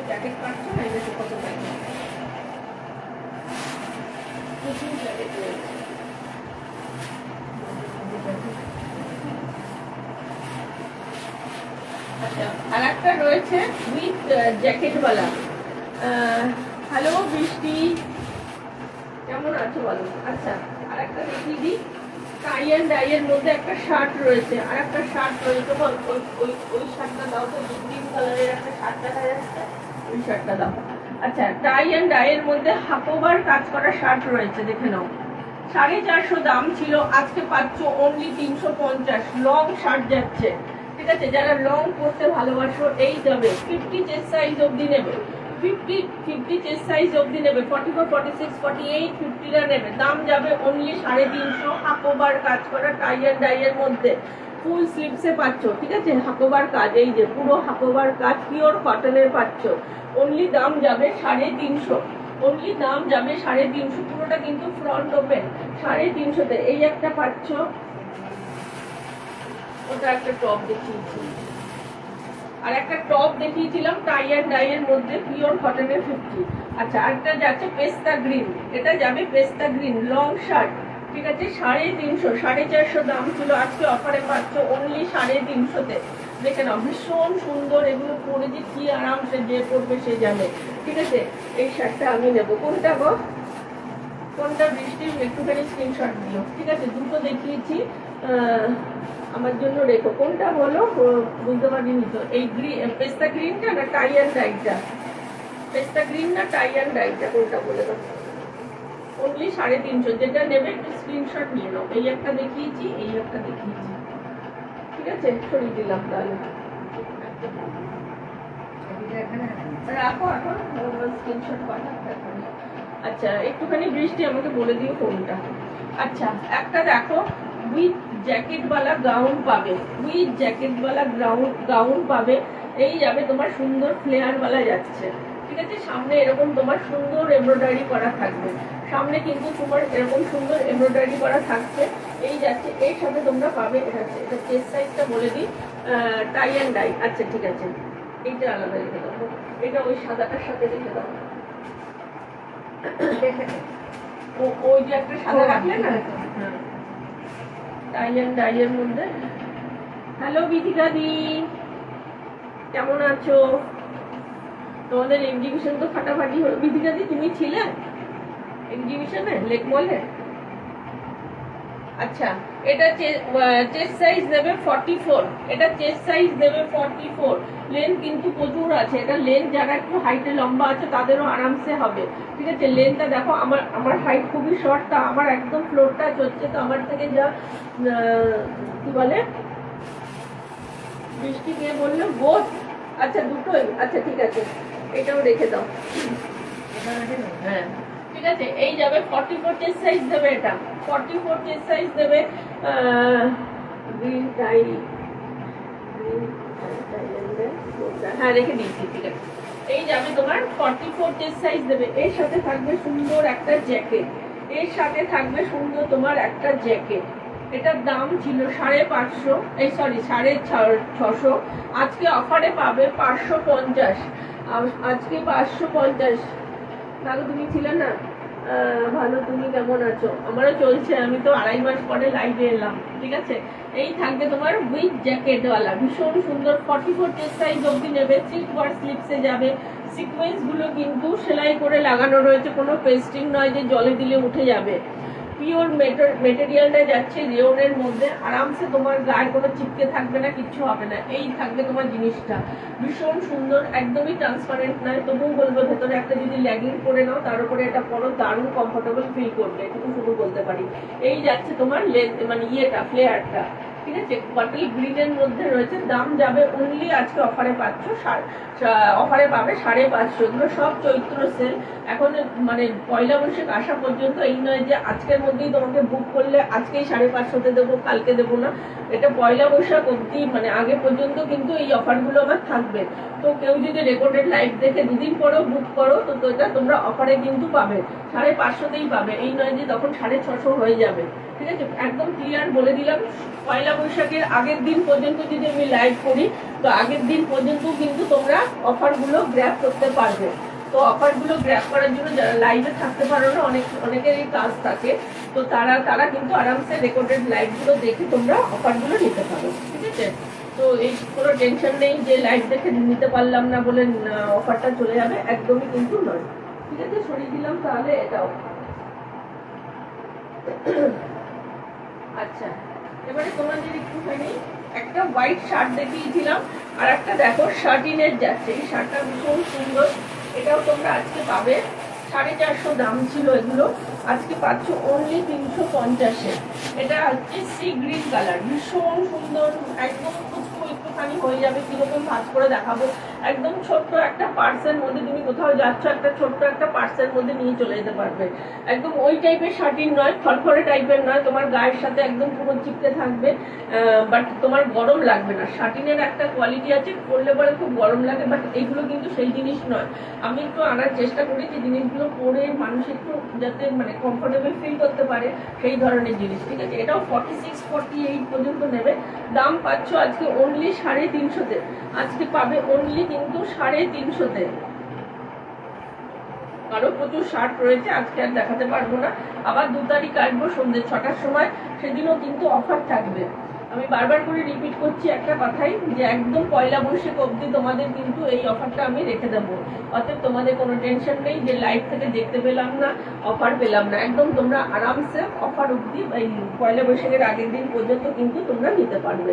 জ্যাকেট কাটছো না, এটা কত টাকা প্রচুর জ্যাকেট রয়েছে। আচ্ছা, আর একটা রয়েছে উইথ জ্যাকেটওয়ালা। হ্যালো বৃষ্টি, কেমন আছো বলো? আচ্ছা, আর একটা দেখিয়ে দিই, টাই অ্যান্ড ডাই এর মধ্যে একটা শার্ট রয়েছে, আর একটা শার্ট রয়েছে, বল ওই শার্টটা দাও তো, গ্রিন কালারের একটা শার্ট দেখা যাচ্ছে, ওই শার্টটা দাও। আচ্ছা, টাই অ্যান্ড ডাই এর মধ্যে হাকোবার কাজ করা শার্ট রয়েছে, দেখে নাও। 450 দাম ছিল, আজকে পাচ্ছ অনলি 350। লং শার্ট যাচ্ছে। ঠিক আছে, যারা লং পরতে ভালোবাসো এই যাবে। 50 চেস্ট সাইজ অবধি নেবে, 50 চেস্ট সাইজ অবধি নেবে, 44 46 48 50টা নেবে। দাম যাবে অনলি 350। হাকোবার কাজ করা টাই অ্যান্ড ডাই এর মধ্যে ফুল স্লিভসে পাচ্ছ। ঠিক আছে, হাকোবার কাজ, এই যে পুরো হাকোবার কাজ, পিওর কটনের পাচ্ছ। অনলি দাম যাবে 350, অনলি দাম যাবে 350। পুরোটা কিন্তু ফ্রন্ট ওপেন, 350-তে। এই একটা পাচ্ছ, ওটা একটা টপ দেখিয়েছি, আর একটা টপ দেখিয়েছিলাম টাই অ্যান্ড ডাই এর মধ্যে পিওর কটনের 50। আচ্ছা, আরেকটা যাচ্ছে পেস্তা গ্রিন, এটা যাবে পেস্তা গ্রিন লং শার্ট। ঠিক আছে, 350, 450 দাম ছিল, আজকে অফারে পাচ্ছ অনলি 350-তে। দেখে নাও, ভীষণ সুন্দর। এগুলো পরে যে কি আরামসে যে পরবে সে জানে। ঠিক আছে, এই শার্টটা আমি নেবো। কোনটা গো, কোনটা বৃষ্টি? একটুখানি স্ক্রিনশট দিও। ঠিক আছে, দুটো দেখিয়েছি, আমার জন্য রেখো। কোনটা বলো, বুঝতে পারিনি তো। এই পেস্তা গ্রিনটা না টাই অ্যান্ড ডাইটা? পেস্তা গ্রিন না টাই অ্যান্ড ডাইটা, কোনটা বলে দাও। অনলি 350, যেটা নেবে একটু স্ক্রিনশট নিয়ে নাও। এই একটা দেখিয়েছি, এই একটা দেখিয়েছি, ঠিক আছে? সরিয়ে দিলাম তাহলে, রাখো এখন স্ক্রিনশট পাঠাতে। আচ্ছা একটুখানি বৃষ্টি আমাকে বলে দিও কোনটা। আচ্ছা একটা দেখো, উইথ জ্যাকেটওয়ালা গাউন পাবে, উইথ জ্যাকেটওয়ালা গাউন পাবে। এই যাবে তোমার সুন্দর ফ্লেয়ারওয়ালা যাচ্ছে, ঠিক আছে? সামনে এরকম তোমার সুন্দর এমব্রয়ডারি করা থাকবে, সামনে কিন্তু তোমার এরকম সুন্দর এমব্রয়ডারি করা থাকছে। এই যাচ্ছে, এর সাথে তোমরা পাবে এটা চেস্ট সাইজটা বলে দিই, টাই অ্যান্ড ডাই। আচ্ছা ঠিক আছে, এইটা আলাদা রেখে দেবো, এটা ওই সাদাটার সাথে রেখে দাও। ওই যে একটা সাদা রাখলে না, টাই অ্যান্ড ডাই এর মধ্যে। হ্যালো বিথিকা দি, কেমন আছো? তোমাদের এক্সিবিশন তো ফাটাফাটি হলো। বিথিকা দি তুমি ছিলে এক্সিবিশনে লেক মলে? আচ্ছা এটা চেস্ট সাইজ দেবে 44, এটা চেস্ট সাইজ দেবে 44। লেন্থ কিন্তু প্রচুর আছে, এটা লেন্থ যারা একটু হাইটে লম্বা আছে তাদেরও আরামসে হবে, ঠিক আছে? লেন্থটা দেখো, আমার হাইট খুবই শর্ট, তা আমার একদম ফ্লোর টাচ হচ্ছে, তো আমার থেকে যা কি বলে বৃষ্টি কে বললো বোধ। আচ্ছা দুটোই, আচ্ছা ঠিক আছে, এটাও রেখে দাও। হ্যাঁ ঠিক আছে, এই যাবে 44 চেস্ট সাইজ দেবে, এটা 44 চেস্ট সাইজ দেবে। গ্রিন টাই, হ্যাঁ রেখে দিয়েছি, ঠিক আছে। এই যাবে তোমার 44 চেস্ট সাইজ দেবে। এর সাথে থাকবে সুন্দর একটা জ্যাকেট, এর সাথে থাকবে সুন্দর তোমার একটা জ্যাকেট। এটার দাম ছিল 550, এই সরি 650, আজকে অফারে পাবে 550। আজকে 550। তাহলে তুমি ছিলে না? ভালো, তুমি কেমন আছো? আমারও চলছে, আমি তো 2.5 মাস পরে লাইভে এলাম, ঠিক আছে? এই থাকবে তোমার উইথ জ্যাকেটওয়ালা, ভীষণ সুন্দর। 44 চেস্ট সাইজ অবধি নেবে, 3/4 স্লিপসে যাবে। সিকোয়েন্স গুলো কিন্তু সেলাই করে লাগানো রয়েছে, কোনো পেস্টিং নয় যে জলে দিলে উঠে যাবে। পিওর মেটেরিয়ালটা যাচ্ছে রেওনের মধ্যে, আরামসে তোমার গায়ে কোনো চিপকে থাকবে না, কিচ্ছু হবে না। এই থাকবে তোমার জিনিসটা, ভীষণ সুন্দর, একদমই ট্রান্সপারেন্ট নয়। তবুও বলবো ভেতরে একটা যদি লেগিং পরে নাও, তার উপরে এটা পরো, দারুণ কমফোর্টেবল ফিল করবে, এটুকু শুধু বলতে পারি। এই যাচ্ছে তোমার মানে ইয়েটা, ফ্লেয়ারটা, ঠিক আছে? বটল গ্রিনের মধ্যে রয়েছে, দাম যাবে অনলি আজকে অফারে পাচ্ছ, অফারে পাবে 550। এগুলো সব চৈত্র সেল, এখন মানে পয়লা বৈশাখ আসা পর্যন্ত। এই নয় যে আজকের মধ্যেই তোমাকে বুক করলে আজকেই 550 দেবো, কালকে দেবো না। এটা পয়লা বৈশাখ অবধি, মানে আগে পর্যন্ত কিন্তু এই অফারগুলো আমার থাকবে। তো কেউ যদি রেকর্ডেড লাইভ দেখে 2 দিন পরেও বুক করো, তো এটা তোমরা অফারে কিন্তু পাবে, 550তেই পাবে। এই নয় যে তখন 650 হয়ে যাবে, ঠিক আছে? একদম ক্লিয়ার বলে দিলাম। পয়লা বৈশাখের আগের দিন পর্যন্ত যদি আমি লাইভ করি, তো আগের দিন পর্যন্ত কিন্তু তোমরা অফারগুলো গ্র্যাব করতে পারবে। তো অফারগুলো গ্র্যাব করার জন্য যারা লাইভে থাকতে পারো না, অনেকেরই কাজ থাকে, তো তারা কিন্তু আরামসে রেকর্ডেড লাইভগুলো দেখে তোমরা অফারগুলো নিতে পারো, ঠিক আছে? তো এই কোনো টেনশন নেই যে লাইভ দেখে নিতে পারলাম না বলে অফারটা চলে যাবে, একদমই কিন্তু নয়, ঠিক আছে? সরিয়ে দিলাম তাহলে এটাও। আচ্ছা এবারে তোমাদের একটুখানি একটা হোয়াইট শার্ট দেখিয়েছিলাম, আর একটা দেখো শার্টিনের যাচ্ছে, এই শার্টটা ভীষণ সুন্দর, এটাও তোমরা আজকে পাবে। 450 দাম ছিল এগুলো, আজকে পাচ্ছ অনলি 350-এ। এটা হচ্ছে সি গ্রিন কালার, ভীষণ সুন্দর, একদম একটুখানি হয়ে যাবে। কিরকম ভাঁজ করে দেখাবো, একদম ছোট্ট একটা পার্সের মধ্যে, তুমি কোথাও যাচ্ছ একটা ছোট্ট একটা পার্সের মধ্যে নিয়ে চলে যেতে পারবে। একদম ওই টাইপের শার্টিন নয়, খড়খড়ে টাইপের নয়, তোমার গায়ের সাথে একদম পুরো চিপতে থাকবে, বাট তোমার গরম লাগবে না। শার্টিনের একটা কোয়ালিটি আছে, পরলে পরে খুব গরম লাগে, বাট এইগুলো কিন্তু সেই জিনিস নয়। আমি একটু আনার চেষ্টা করেছি জিনিসগুলো পরে মানুষ একটু যাতে মানে কমফোর্টেবল ফিল করতে পারে, সেই ধরনের জিনিস, ঠিক আছে? এটাও 46-48 পর্যন্ত নেবে। দাম পাচ্ছ আজকে অনলি 350-তে, আজকে পাবে অনলি কিন্তু 350-তে। আরো প্রচুর শার্ট রয়েছে, আজকে আর দেখাতে পারবো না। আবার 2 তারিখ আসবো সন্ধ্যে 6টার সময়, সেদিনও কিন্তু অফার থাকবে। আমি বারবার করে রিপিট করছি একটা কথাই, যে একদম পয়লা বৈশাখ অবধি তোমাদের কিন্তু এই অফারটা আমি রেখে দেবো। অতএব তোমাদের কোনো টেনশন নেই যে লাইভ থেকে দেখতে পেলাম না, অফার পেলাম না। একদম তোমরা আরামসে অফার অবধি, এই পয়লা বৈশাখের আগের দিন পর্যন্ত কিন্তু তোমরা নিতে পারবে।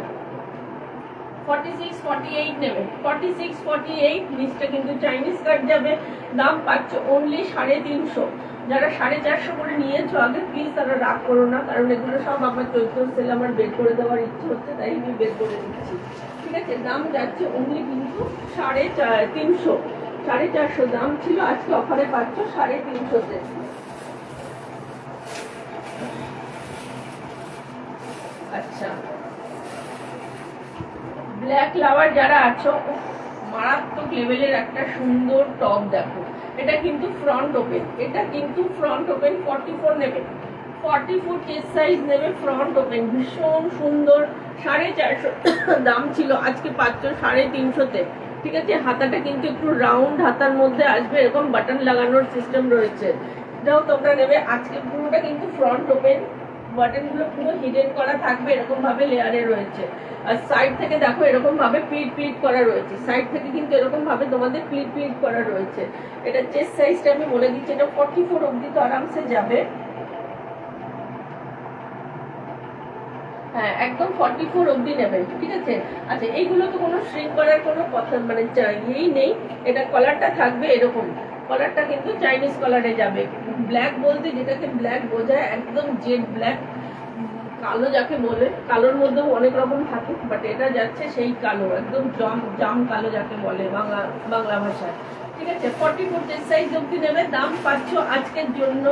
46 48 নেবে, 46 48 নিচটা কিন্তু চাইনিজ কাট যাবে। দাম পাচ্ছ অনলি 350। যারা 450 করে নিয়েছো আগে প্লিজ তারা রাগ করো না, কারণ এগুলো সব আমার চৈত্র সেল আমার বের করে দেওয়ার ইচ্ছে হচ্ছে, তাই আমি বের করে দিচ্ছি। ঠিক আছে, দাম যাচ্ছে অনলি কিন্তু 350, 450 দাম ছিল, আজকে অফারে পাচ্ছ 350-তে। আচ্ছা, ব্ল্যাক লাভার যারা আছো, মারাত্মক লেভেলের একটা সুন্দর টপ দেখো। এটা কিন্তু ফ্রন্ট ওপেন, এটা কিন্তু ফ্রন্ট ওপেন 44 নেবে, 44 চেস্ট সাইজ নেবে, ফ্রন্ট ওপেন, ভীষণ সুন্দর। 450 দাম ছিল, আজকে পাচ্ছ 350-তে। ঠিক আছে, হাতাটা কিন্তু একটু রাউন্ড হাতার মধ্যে আসবে, এরকম বাটন লাগানোর সিস্টেম রয়েছে, এটাও তোমরা নেবে। আজকে পুরোটা কিন্তু ফ্রন্ট ওপেন, বাটন গুলো পুরো হিডেন করা থাকবে, এরকম ভাবে লেয়ারে রয়েছে। আর সাইড থেকে দেখো এরকম ভাবে প্লিট প্লিট করা রয়েছে, সাইড থেকে কিন্তু এরকম ভাবে তোমাদের প্লিট প্লিট করা রয়েছে। এটা চেস্ট সাইজটা আমি বলে দিচ্ছি, এটা 44 অবধি তো আরামসে যাবে। হ্যাঁ, একদম 44 অবধি নেবে। ঠিক আছে, আচ্ছা এইগুলো তো কোনো শ্রিঙ্ক করার কোনো কথা মানে ইয়েই নেই। এটা কলারটা থাকবে এরকম, কলারটা কিন্তু চাইনিজ কলারে যাবে। ব্ল্যাক বলতে যেটাকে ব্ল্যাক বোঝায় একদম জেড ব্ল্যাক, কালো যাকে বলে, কালোর মধ্যেও অনেক রকম থাকে, বাট এটা যাচ্ছে সেই কালো, একদম জাম কালো যাকে বলে বাংলা ভাষায়। ঠিক আছে, 44 চেস্ট সাইজ অবধি নেবে। দাম পাচ্ছ আজকের জন্য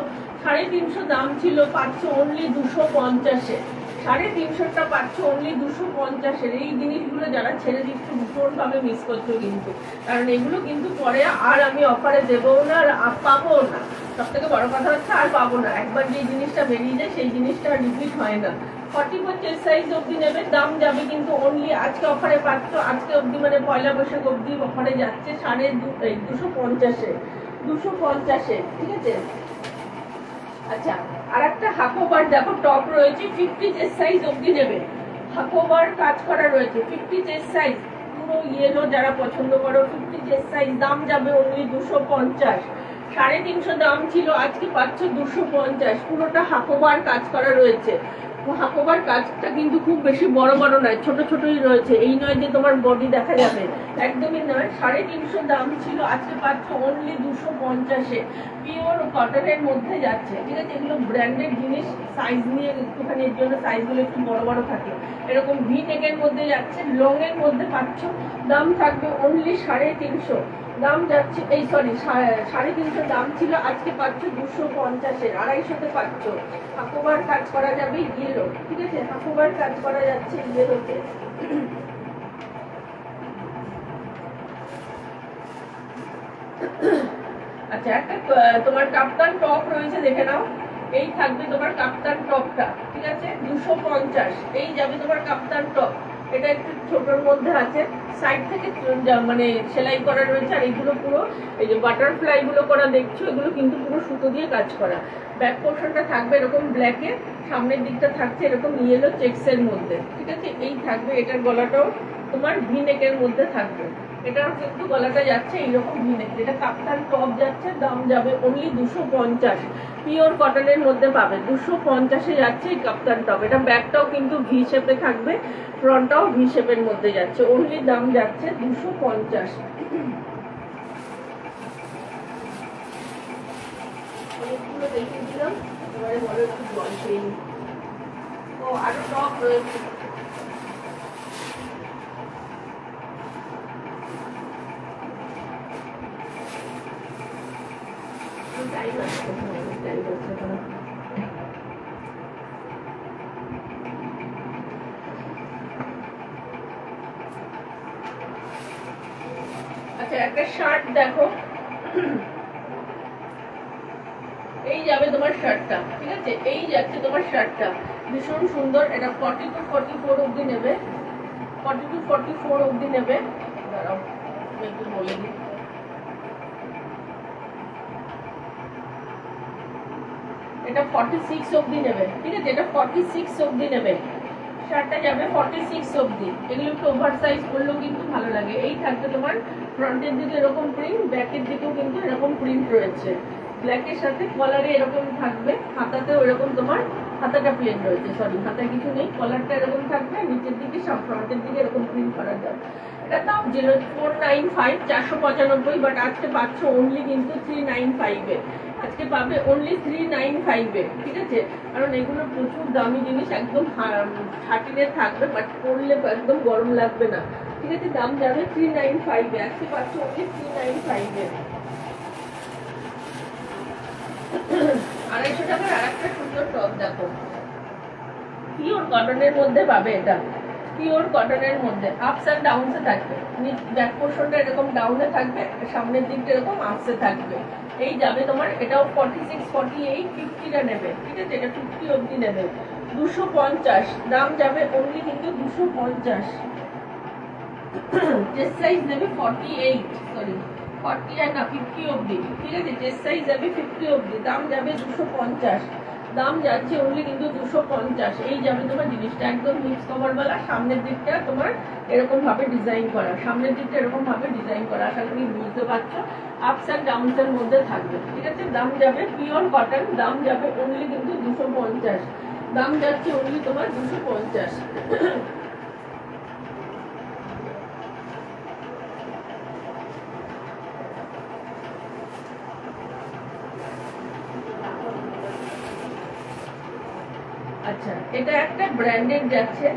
350, দাম ছিল, পাচ্ছ অনলি 250-এ। 350টা পাচ্ছ অনলি 250-এর। এই জিনিসগুলো যারা ছেড়ে দিচ্ছ ভীষণ ভাবে মিস করছো কিন্তু, কারণ এগুলো কিন্তু পরে আর আমি অফারে দেবো না আর পাবো না। সব থেকে বড় কথা হচ্ছে আর পাবো না, একবার যে জিনিসটা বেরিয়ে যায় সেই জিনিসটা রিপিট হয় না। 44 চেস্ট সাইজ অবধি নেবে, দাম যাবে কিন্তু অনলি আজকে অফারে পাচ্ছ, আজকে অবধি মানে পয়লা বৈশাখ অবধি অফারে যাচ্ছে 250-এ, 250-এ। ঠিক আছে, আচ্ছা আর একটা হাকোবার দেখো টপ রয়েছে, 50 চেস্ট সাইজ অবধি নেবে, হাকোবার কাজ করা রয়েছে, 50 চেস্ট সাইজ, পুরো ইয়েলো যারা পছন্দ করো, 50 চেস্ট সাইজ, দাম যাবে অনলি 250। 350 দাম ছিল, আজকে পাচ্ছ 250। পুরোটা হাকোবার কাজ করা রয়েছে, হাকোবার কাজটা কিন্তু খুব বেশি বড় বড় নয়, ছোট ছোটই রয়েছে, এই নয় যে তোমার বডি দেখা যাবে, একদমই নয়। 350 দাম ছিল, আজকে পাচ্ছ অনলি 250-এ। পিওর কটনের মধ্যে যাচ্ছে। ঠিক আছে, এগুলো ব্র্যান্ডেড জিনিস, সাইজ নিয়ে একটুখানি এর জন্য সাইজগুলো একটু বড় বড় থাকে। এরকম ভি নেকের মধ্যে যাচ্ছে, লং এর মধ্যে পাচ্ছ, দাম থাকবে অনলি 350, দাম যাচ্ছে এই সরি 350 দাম ছিল, আজকে পাচ্ছ 250-এর, 250-তে পাচ্ছ। হাকোবার কাজ করা যাবে ইয়েলো। ঠিক আছে, হাকোবার কাজ করা যাচ্ছে ইয়েলোতে। আচ্ছা, একটা তোমার কাপ্তান টপ রয়েছে, দেখে নাও, এই থাকবে তোমার কাপ্তান টপটা। ঠিক আছে, 250, এই যাবে তোমার কাপ্তান টপ। এটা একটু ছোটর মধ্যে আছে, সাইড থেকে মানে সেলাই করা রয়েছে, আর এগুলো পুরো এই যে বাটারফ্লাই গুলো করা দেখছো, এগুলো কিন্তু পুরো সুতো দিয়ে কাজ করা। ব্যাক পোর্শনটা থাকবে এরকম ব্ল্যাকে, সামনের দিকটা থাকছে এরকম ইয়েলো চেক্সের মধ্যে। ঠিক আছে, এই থাকবে, এটার গলাটাও তোমার ভি নেকের মধ্যে থাকবে, এটার কিন্তু গলাটা যাচ্ছে এইরকম ভি নেক। এটা কাপ্তান টপ যাচ্ছে, দাম যাবে অনলি 250, পিওর কটনের মধ্যে পাবে, 250-এ যাচ্ছে এই কাপ্তান টপ। এটা ব্যাকটাও কিন্তু ভি শেপে থাকবে, ফ্রন্টটাও ভি শেপের মধ্যে যাচ্ছে, অনলি দাম যাচ্ছে 250। অনেকগুলো দেখিয়ে দিলাম, এবারে বলো একটু জল খেয়ে নিই। ও আরো টপ রয়েছে, টাইম আছে, টাইম আছে। আচ্ছা, একটা শার্ট দেখো, এই যাবে তোমার শার্টটা। ঠিক আছে, এই যাচ্ছে তোমার শার্টটা, ভীষণ সুন্দর। এটা 42-44 অবধি নেবে, 42-44 অবধি নেবে। দাঁড়াও একটু বলে দিই, এটা 46 অবধি নেবে। ঠিক আছে, এটা 46 অবধি নেবে, শার্টটা যাবে 46 অবধি। এগুলো একটু ওভার সাইজ করলেও কিন্তু ভালো লাগে। এই থাকবে তোমার ফ্রন্টের দিকে এরকম প্রিন্ট, ব্যাকের দিকেও কিন্তু এরকম প্রিন্ট রয়েছে, ব্ল্যাকের সাথে কলারে এরকম থাকবে, হাতাতেও এরকম তোমার হাতাটা প্লেন রয়েছে, সরি হাতা কিছু নেই, কলারটা এরকম থাকবে, নিচের দিকে সব ফ্রন্টের দিকে এরকম প্রিন্ট করা যাবে। এটা দাম 0495 495, বাট আজকে পাচ্ছ অনলি কিন্তু 395 এ। আজকে পাবে অনলি 395 এ, ঠিক আছে? কারণ এগুলো প্রচুর দামি জিনিস, একদম থার্টিনের থাকবে, বাট পরলে একদম গরম লাগবে না, ঠিক আছে? দাম যাবে 395 এ, আজকে পাচ্ছ অনলি 395 এ। 250 টাকার আর একটা সুন্দর টপ দেখো, পিওর কটনের মধ্যে পাবে। এটা পিওর কটনের মধ্যে আপস এন্ড ডাউনস এ থাকবে, ব্যাক পোর্শনটা এরকম ডাউনে থাকবে, সামনের দিকটা এরকম আপসে থাকবে। এই যাবে তোমার, এটাও 46 48 50টা নেবে, ঠিক আছে? এটা 50 অবধি নেবে, 250 দাম যাবে অনলি কিন্তু 250। চেস্ট সাইজ নেবে 48, সরি 40 আর না 50 অবধি, ঠিক আছে? চেস্ট সাইজ যাবে 50 অবধি, দাম যাবে 250, দাম যাচ্ছে অনলি কিন্তু 250। এই যাবে তোমার জিনিসটা একদম হিপস কভার वाला, সামনের দিকটা তোমার এরকম ভাবে ডিজাইন করা, সামনের দিকটা এরকম ভাবে ডিজাইন করা, আশা করি বুঝতে পারছো। আপস এন্ড ডাউনস এর মধ্যে থাকবে, ঠিক আছে? দাম যাবে পিওর কটন, দাম যাবে অনলি কিন্তু 250, দাম যাচ্ছে অনলি তোমার 250। আচ্ছা, এটা একটা ব্র্যান্ডেড যাচ্ছে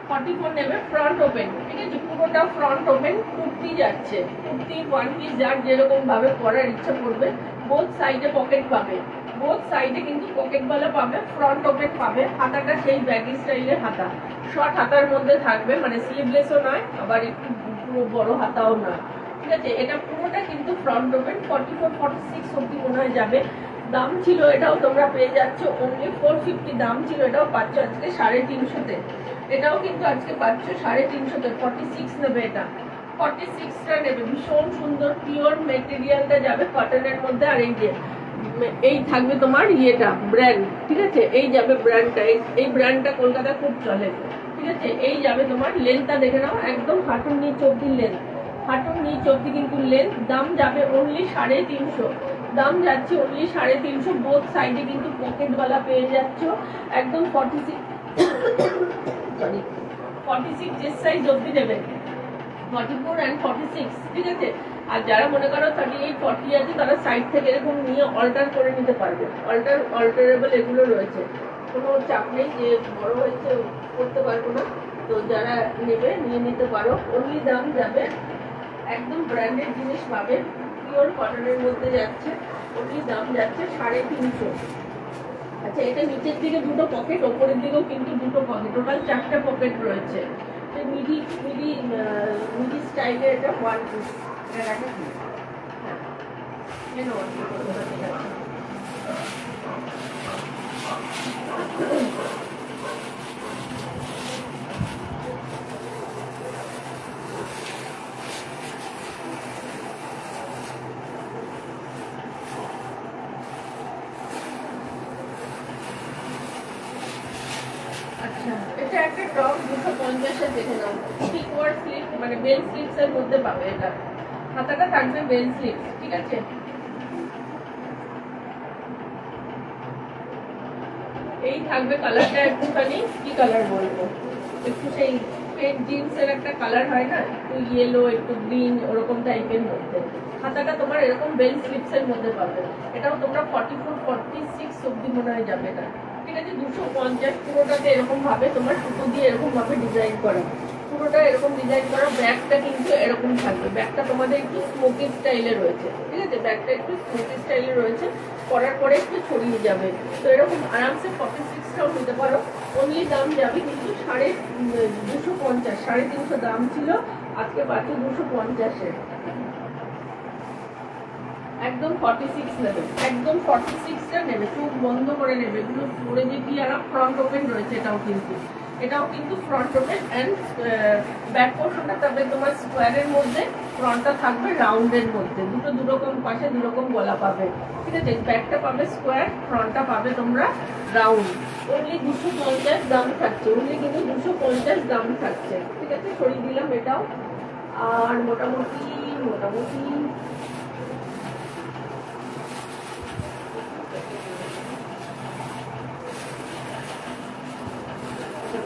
44 নেবে, ফ্রন্ট ওপেন, ঠিক আছে? পুরোটা ফ্রন্ট ওপেন, কুর্তি যাচ্ছে, কুর্তি ওয়ান পিস যার যেরকম ভাবে পরার ইচ্ছা করবে। বোথ সাইডে পকেট পাবে, বোথ সাইডে কিন্তু পকেটওয়ালা পাবে, ফ্রন্ট ওপেন পাবে, হাতাটা সেই ব্যাগি স্টাইলের হাতা, শর্ট হাতার মধ্যে থাকবে, মানে স্লিভলেসও নয় আবার একটু পুরো বড় হাতাও নয়, ঠিক আছে? এটা পুরোটা কিন্তু ফ্রন্ট ওপেন, 44 46 অবধি মনে হয় যাবে। দাম ছিল, এটাও তোমরা পেয়ে যাচ্ছ অনলি 450, দাম ছিল, এটাও পাচ্ছ আজকে 350-তে, এটাও কিন্তু আজকে পাচ্ছ 350-তে। 46 নেবে, এটা 46টা নেবে, ভীষণ সুন্দর পিওর মেটেরিয়ালটা যাবে কটনের মধ্যে। আর এই যে এই থাকবে তোমার ইয়েটা ব্র্যান্ড, ঠিক আছে? এই যাবে ব্র্যান্ডটা, এই ব্র্যান্ডটা কলকাতা খুব চলে, ঠিক আছে? এই যাবে তোমার, লেন্থটা দেখে নাও, একদম হাঁটুর নিচ অব্দি লেন্থ, হাঁটুর নিচ অব্দি কিন্তু লেন্থ। দাম যাবে অনলি 350, দাম যাচ্ছে অনলি 350। বোথ সাইডে কিন্তু পকেটওয়ালা পেয়ে যাচ্ছ, একদম 46 সরি 46 চেস্ট সাইজ অবধি নেবে, 44 and 46, ঠিক আছে? আর যারা মনে করো 38 40 আছে, তারা সাইড থেকে এরকম নিয়ে অল্টার করে নিতে পারবে, অল্টারেবল এগুলো রয়েছে, কোনো চাপ নেই যে বড় হয়েছে করতে পারবো না, তো যারা নেবে নিয়ে নিতে পারো। অনলি দাম যাবে, একদম ব্র্যান্ডেড জিনিস পাবে, পিওর কটনের মধ্যে যাচ্ছে, অনলি দাম যাচ্ছে 350। আচ্ছা, এটা নিচের দিকে দুটো পকেট, ওপরের দিকেও কিন্তু দুটো পকেট, টোটাল 4টা পকেট রয়েছে। মিডি মিডি মিডি স্টাইলের এটা ওয়ান পিস, এটা রাখা কি হ্যাঁ কেন এটা একটা টপ 250-এর দেখে নাও, থিক ওয়ার্ড স্লিভ, মানে বেল স্লিভস এর মধ্যে পাবে। এটা হাতাটা থাকবে বেল স্লিভস, ঠিক আছে? এই থাকবে কালারটা একটুখানি, কি কালার বলবো, একটু সেই পেট জিন্সের একটা কালার হয় না, একটু ইয়েলো একটু গ্রিন ওরকম টাইপের মধ্যে। হাতাটা তোমার এরকম বেল স্লিভস এর মধ্যে পাবে, এটাও তোমরা 44 46 অবধি মনে হয় যাবে না, ঠিক আছে? 250। পুরোটাতে এরকম ভাবে তোমার সুতো দিয়ে এরকম ভাবে ডিজাইন করা, পুরোটা এরকম ডিজাইন করা। ব্যাগটা কিন্তু এরকম থাকবে, ব্যাগটা তোমাদের একটু স্মোকি স্টাইলে রয়েছে, ঠিক আছে? ব্যাগটা একটু স্মোকি স্টাইলে রয়েছে, পরার পরে একটু ছড়িয়ে যাবে, তো এরকম আরামসে 46টাও নিতে পারো। অনলি দাম যাবে কিন্তু 250, 350 দাম ছিল, আজকে পাচ্ছ 250-এর, একদম 46 নেবে, একদম 46টা নেবে, চোখ বন্ধ করে নেবে। এগুলো পরে যে কি আরাম, ফ্রন্ট ওপেন রয়েছে, এটাও কিন্তু ফ্রন্ট ওপেন অ্যান্ড ব্যাক পোর্শনটা তবে তোমার স্কোয়ারের মধ্যে, ফ্রন্টটা থাকবে রাউন্ডের মধ্যে, দুটো রকম পাশে দুরকম গলা পাবে, ঠিক আছে? ব্যাকটা পাবে স্কোয়ার, ফ্রন্টটা পাবে তোমরা রাউন্ড। অনলি 250 দাম থাকছে, অনলি কিন্তু 250 দাম থাকছে, ঠিক আছে? সরিয়ে দিলাম এটাও। আর মোটামুটি মোটামুটি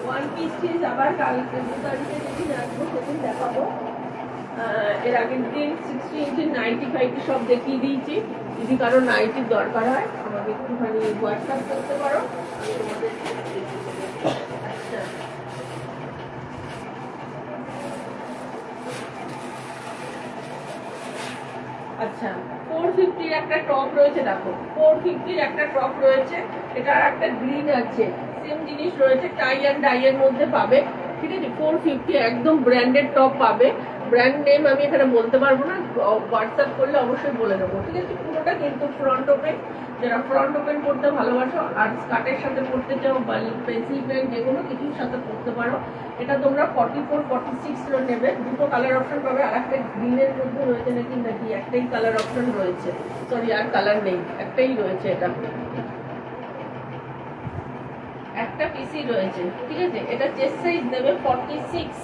ওয়ান পিস চিজ আবার কালকে 2 তারিখে যেদিন আসবো সেদিন দেখাবো। এর আগের দিন 60 ইঞ্চি 95 সব দেখিয়ে দিয়েছি। যদি কারো নাইটির দরকার হয় আমাকে একটুখানি হোয়াটসঅ্যাপ করতে পারো। আচ্ছা আচ্ছা 450 একটা টপ রয়েছে, দেখো 450 একটা টপ রয়েছে, এটার একটা গ্রিন আছে, সেম জিনিস রয়েছে, টাই অ্যান্ড ডাই এর মধ্যে পাবে। ঠিক আছে, 450 একদম ব্র্যান্ডেড টপ পাবে। ব্র্যান্ড নেম আমি এখানে বলতে পারবো না, হোয়াটসঅ্যাপ করলে অবশ্যই বলে দেবো। ঠিক আছে, পুরোটা কিন্তু ফ্রন্ট ওপেন, যারা ফ্রন্ট ওপেন পড়তে ভালোবাসো আর স্কার্টের সাথে পড়তে চাও বা পেন্সিল পেন যে কোনো কিছুর সাথে পড়তে পারো। এটা তোমরা 44 46 নেবে। দুটো কালার অপশন পাবে, আর একটা গ্রিনের মধ্যে রয়েছে নাকি নাকি একটাই কালার অপশন রয়েছে, সরি আর কালার নেই, একটাই রয়েছে, এটা একটা পিসি রয়েছে। ঠিক আছে, এটা চেস্ট সাইজ নেবে 46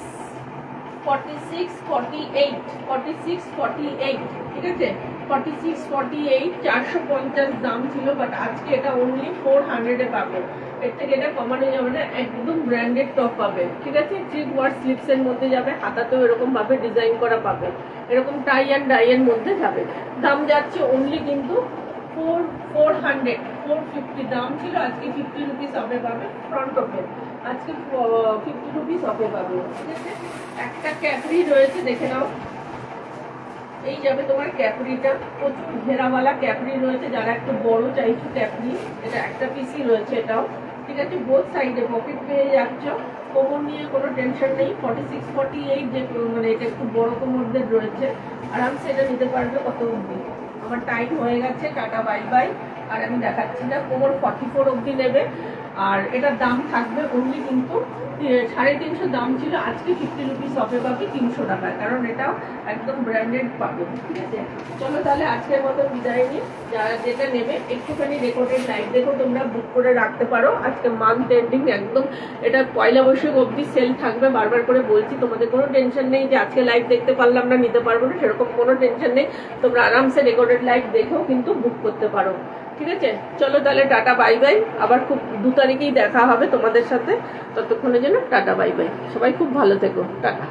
46 48 46 48। ঠিক আছে, 46 48 450 দাম ছিল, বাট আজকে এটা অনলি 400 এ পাবে। এর থেকে এটা কমানো যাবে না, একদম ব্র্যান্ডেড টপ পাবে। ঠিক আছে, 3 কোয়ার্ট স্লিপস এর মধ্যে যাবে, হাতাতেও এরকম ভাবে ডিজাইন করা পাবে, এরকম টাই অ্যান্ড ডাই এর মধ্যে যাবে। দাম যাচ্ছে অনলি কিন্তু 400 450 দাম ছিল, আজকে 50 রুপিস অফে পাবে। ফ্রন্ট ওপেন আজকে 50 রুপিস অফে পাবে। ঠিক আছে, একটা ক্যাপরি রয়েছে, দেখে নাও। এই যাবে তোমার ক্যাপরিটা, প্রচুর ঘেরাওয়ালা ক্যাপরি রয়েছে, যারা একটু বড় চাইছো ক্যাপরি, এটা একটা পিসি রয়েছে এটাও। ঠিক আছে, বোথ সাইডে পকেট পেয়ে যাচ্ছ, কোমর নিয়ে কোনো টেনশন নেই। 46 48 যে মানে এটা একটু বড় কোমরদের রয়েছে, আরামসে এটা নিতে পারবে। কত অবধি আমার টাইম হয়ে গেছে, টাটা বাই বাই। আর আমি দেখাচ্ছি না, কোমর 44 অবধি নেবে। আর এটার দাম থাকবে অনলি কিন্তু 350 দাম ছিল, আজকে 50 রুপিস অফে পাবে 300 টাকায়, কারণ এটাও একদম ব্র্যান্ডেড পাবে। ঠিক আছে, চলো তাহলে আজকের মতো বিদায় নিই। যারা যেটা নেবে একটুখানি রেকর্ডেড লাইভ দেখো, তোমরা বুক করে রাখতে পারো। আজকে মান্থ এন্ডিং একদম, এটা পয়লা বৈশাখ অবধি সেল থাকবে। বারবার করে বলছি, তোমাদের কোনো টেনশন নেই যে আজকে লাইভ দেখতে পারলাম না, নিতে পারবো না, সেরকম কোনো টেনশন নেই। তোমরা আরামসে রেকর্ডেড লাইভ দেখেও কিন্তু বুক করতে পারো। ঠিক আছে, চলো তাহলে টাটা বাই বাই। আবার খুব 2 তারিখেই দেখা হবে তোমাদের সাথে, ততক্ষণের জন্য টাটা বাই বাই। সবাই খুব ভালো থেকো, টাটা।